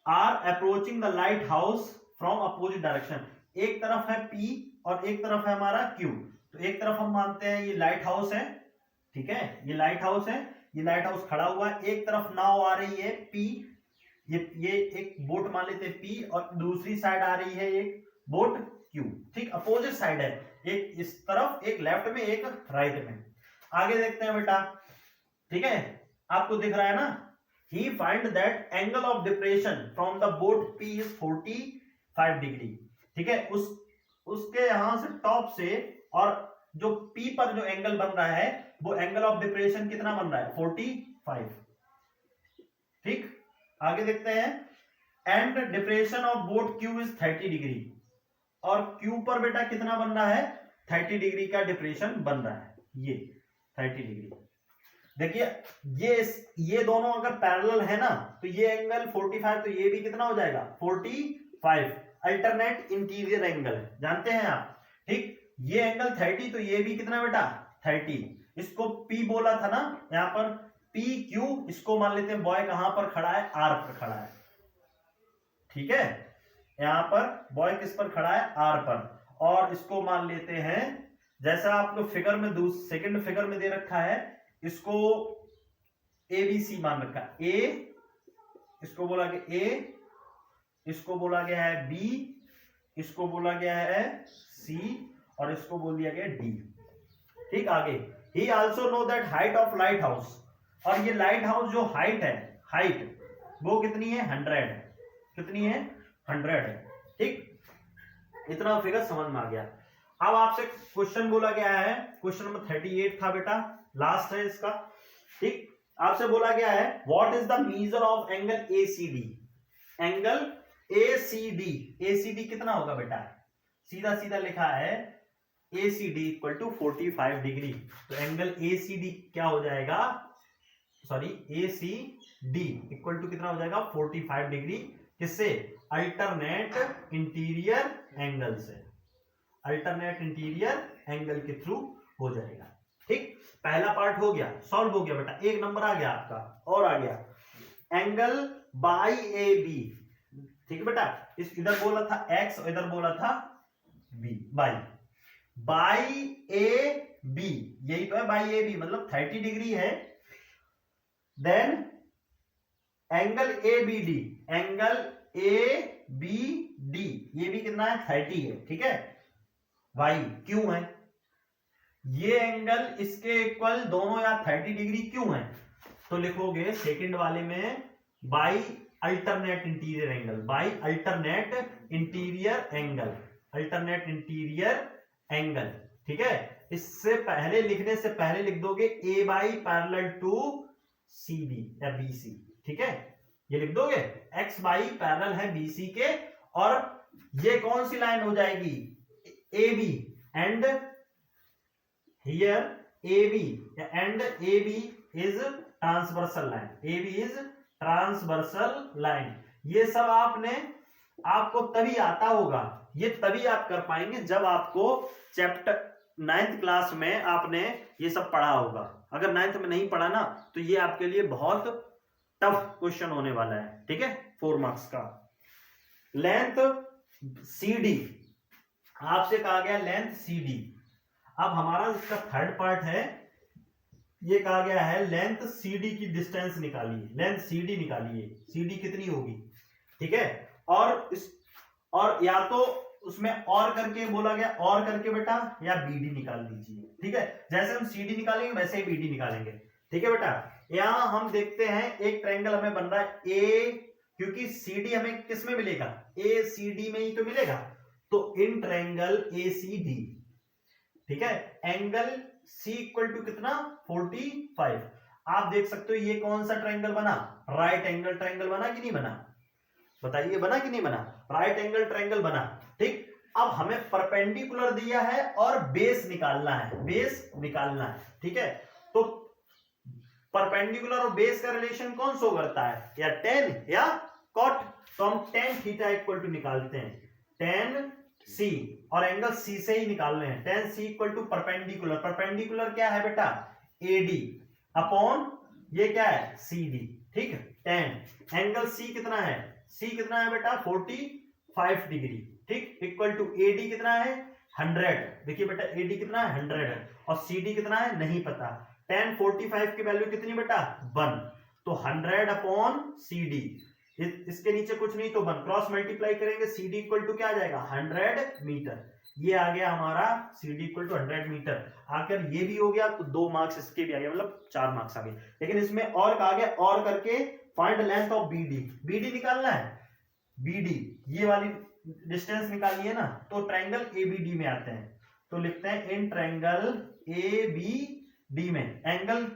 are approaching the light house from opposite direction. एक तरफ है P और एक तरफ है हमारा Q, तो एक तरफ हम मानते हैं ये लाइट हाउस है, ठीक है, ये लाइट हाउस है, ये लाइट हाउस खड़ा हुआ है, एक तरफ नाव आ रही है P, ये एक बोट मान लेते हैं P, और दूसरी साइड आ रही है एक बोट Q, ठीक, अपोजिट साइड है, एक इस तरफ, एक लेफ्ट में, एक राइट में। आगे देखते हैं बेटा, ठीक है, आपको दिख रहा है ना, he find that angle of depression from the boat P is 45 degree, ठीक है, उसके यहां से टॉप से और जो P पर जो एंगल बन रहा है वो एंगल ऑफ डिप्रेशन कितना बन रहा है 45, ठीक, आगे देखते हैं। And depression of boat Q is 30 degree, और क्यू पर बेटा कितना बन रहा है, 30 डिग्री का डिप्रेशन बन रहा है, ये 30 डिग्री। देखिए ये दोनों अगर पैरेलल है ना, तो ये एंगल 45, तो ये भी कितना हो जाएगा 45, अल्टरनेट इंटीरियर एंगल है, जानते हैं आप। ठीक, ये एंगल 30, तो ये भी कितना बेटा 30। इसको P बोला था ना, यहां पर PQ, इसको मान लेते हैं बॉय कहां पर खड़ा है, R पर खड़ा है। ठीक है, यहां पर बॉय किस पर खड़ा है, R पर, और इसको मान लेते हैं जैसा आप लोग फिगर में सेकंड फिगर में दे रखा है, इसको ABC मान रखा है। A, इसको बोला गया A, इसको बोला गया है B, इसको बोला गया है C, और इसको बोल दिया गया D। ठीक, आगे ही also know that height of light house, और ये लाइट हाउस जो हाइट है, हाइट वो कितनी है 100 है, कितनी है 100 है। ठीक, इतना फिगर समझ में आ गया। अब आपसे क्वेश्चन बोला गया है, क्वेश्चन नंबर 38 था बेटा, लास्ट है इसका। ठीक, आपसे बोला गया है what is the measure of angle ACD, angle ACD कितना होगा बेटा, सीधा सीधा लिखा है ACD इक्वल टू 45 डिग्री, तो एंगल ACD क्या हो जाएगा, सॉरी ACD इक्वल टू कितना हो जाएगा 45 डिग्री, किससे, अल्टरनेट इंटीरियर एंगल से, अल्टरनेट इंटीरियर एंगल के थ्रू हो जाएगा। ठीक, पहला पार्ट हो गया, सॉल्व हो गया बेटा, एक नंबर आ गया आपका, और आ गया एंगल बाई AB। ठीक है बेटा, इस इधर बोला था X और इधर बोला था B, बाई AB, यही तो है बाई AB, मतलब 30 डिग्री है। Then angle ABD, angle ABD ये भी कितना है 30 है। ठीक है, Y क्यों है, ये एंगल इसके इक्वल दोनों या 30 डिग्री क्यों है, तो लिखोगे सेकंड वाले में by alternate interior angle, by alternate interior angle, alternate interior angle. ठीक है, इससे पहले लिखने से पहले लिख दोगे A by parallel to CD या BC। ठीक है, ये लिख दोगे, X बाई पैरेलल है BC के, और ये कौन सी लाइन हो जाएगी AB, and here AB, and AB is transversal line, AB is transversal line. ये सब आपको तभी आता होगा, ये तभी आप कर पाएंगे जब आपको चैप्टर 9th क्लास में आपने ये सब पढ़ा होगा। अगर 9th में नहीं पढ़ा ना, तो ये आपके लिए बहुत टफ क्वेश्चन होने वाला है। ठीक है, 4 मार्क्स का। लेंथ CD आपसे कहा गया, लेंथ CD। अब हमारा इसका थर्ड पार्ट है, ये कहा गया है लेंथ CD की डिस्टेंस निकालिए, लेंथ CD निकालिए, CD कितनी होगी। ठीक है, और या तो उसमें और करके बोला गया, और करके बेटा, या BD निकाल दीजिए। ठीक है, जैसे हम CD निकालेंगे वैसे ही BD निकालेंगे। ठीक है बेटा, यहां हम देखते हैं एक ट्रायंगल हमें बन रहा है A, क्योंकि CD हमें किस में मिलेगा, ACD में ही तो मिलेगा, तो इन ट्रायंगल ACD। ठीक है, एंगल C इक्वल टू कितना 45। आप देख सकते हो ये कौन सा ट्रायंगल बना, राइट एंगल ट्रायंगल बना कि नहीं बना, बताइए बना कि नहीं बना, राइट एंगल ट्रायंगल बना। ठीक, अब हमें परपेंडिकुलर दिया है और बेस निकालना है, बेस निकालना है। ठीक है, तो परपेंडिकुलर और बेस का रिलेशन कौन शो करता है, या tan या cot, तो हम tan थीटा इक्वल टू निकालते हैं, tan C, और एंगल C से ही निकाल रहे हैं, tan C equal to perpendicular, perpendicular क्या है बेटा AD अपॉन ये क्या है CD। ठीक है, tan एंगल C कितना है, C कितना है बेटा 45 डिग्री। ठीक, इक्वल टू AD कितना है 100, देखिए बेटा AD कितना है 100 है, और CD कितना है नहीं पता। tan 45 की वैल्यू कितनी बेटा 1, तो 100 अपॉन CD, इसके नीचे कुछ नहीं तो 1, क्रॉस मल्टीप्लाई करेंगे, CD इक्वल टू क्या आ जाएगा 100 मीटर। ये आ गया हमारा CD इक्वल टू 100 मीटर। आकर ये भी हो गया, तो 2 मार्क्स इसके भी आ गए, मतलब 4 मार्क्स आ गए। लेकिन इसमें और कहा गया, और करके फाइंड लेंथ ऑफ BD निकालना है, BD ये वाली डिस्टेंस निकाली है ना, तो ट्रायंगल ABD में आते हैं। तो लिखते हैं इन ट्रायंगल ABD में एंगल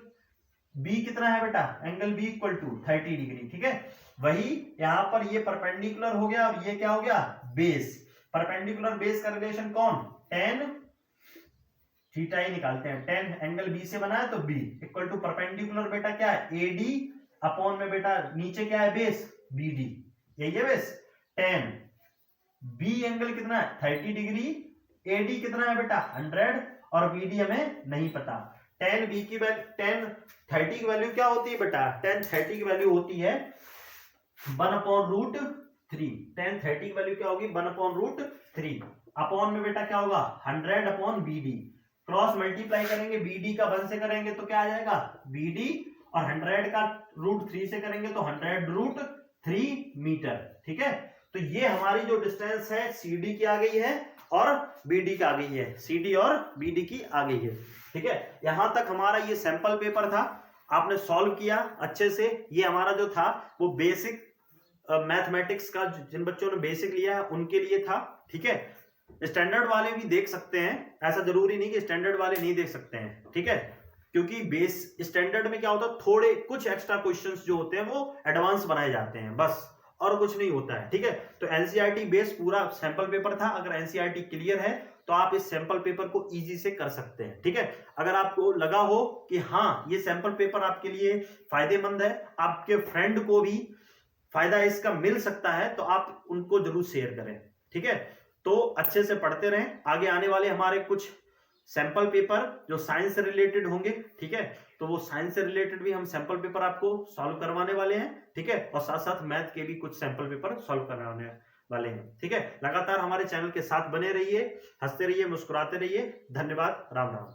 बी कितना है बेटा, angle B equal to 30 degree, ठीक है। वही यहां पर ये परपेंडिकुलर हो गया और ये क्या हो गया, बेस। परपेंडिकुलर बेस का रिलेशन कौन, टेन थीटा ही निकालते हैं। टेन एंगल बी से बना है तो बी इक्वल टू परपेंडिकुलर बेटा क्या है, ए डी अपॉन में बेटा नीचे क्या है बेस, बी डी, यही है बेस। टेन बी एंगल कितना है 30 डिग्री, ए डी कितना है बेटा 100 और बी डी हमें नहीं पता। टेन बी की वैल्यू, टेन 30 की वैल्यू क्या होती है बेटा, टेन 30 की वैल्यू होती है 1/√3। टेन 30 की वैल्यू क्या होगी 1/√3 अपॉन में बेटा क्या होगा 100 upon B D, cross multiply करेंगे बीडी का 1 से करेंगे तो क्या आ जाएगा बीडी, और 100 का √3 से करेंगे तो 100√3 मीटर, ठीक है। तो ये हमारी जो डिस्टेंस है सीडी की आ गई है और बीडी की आ गई है, सीडी और बीडी की आ गई है, ठीक है। यहां तक हमारा ये सैंपल पेपर था, आपने सॉल्व किया अच्छे से। ये हमारा जो था वो बेसिक मैथमेटिक्स का, जिन बच्चों ने बेसिक लिया है उनके लिए था, ठीक है। स्टैंडर्ड वाले भी देख सकते हैं, ऐसा जरूरी नहीं कि स्टैंडर्ड वाले नहीं देख सकते हैं, ठीक है। क्योंकि बेस स्टैंडर्ड में क्या होता है, थोड़े कुछ एक्स्ट्रा क्वेश्चंस जो होते हैं वो एडवांस बनाए जाते हैं बस, और कुछ नहीं होता है, ठीक है। तो एनसीईआरटी बेस पूरा सैंपल पेपर था। अगर एनसीईआरटी क्लियर है तो आप इस सैंपल पेपर को इजी से कर सकते हैं, ठीक है। अगर आपको लगा हो कि हाँ ये सैंपल पेपर आपके लिए फायदेमंद है, आपके फ्रेंड को भी फायदा इसका मिल सकता है, तो आप उनको जरूर शेयर करें, ठीक है। तो अच्छे से पढ़ते रहें, आगे आने वाले हमारे कुछ सैंपल पेपर जो साइंस से रिलेटेड होंगे, ठीक है। तो वो साइंस से रिलेटेड भी हम सैंपल पेपर आपको सॉल्व करवाने वाले हैं, ठीक है। और साथ साथ मैथ के भी कुछ सैंपल पेपर सॉल्व करवाने वाले हैं, ठीक है। लगातार हमारे चैनल के साथ बने रहिए, हंसते रहिए, मुस्कुराते रहिए। धन्यवाद, राम राम।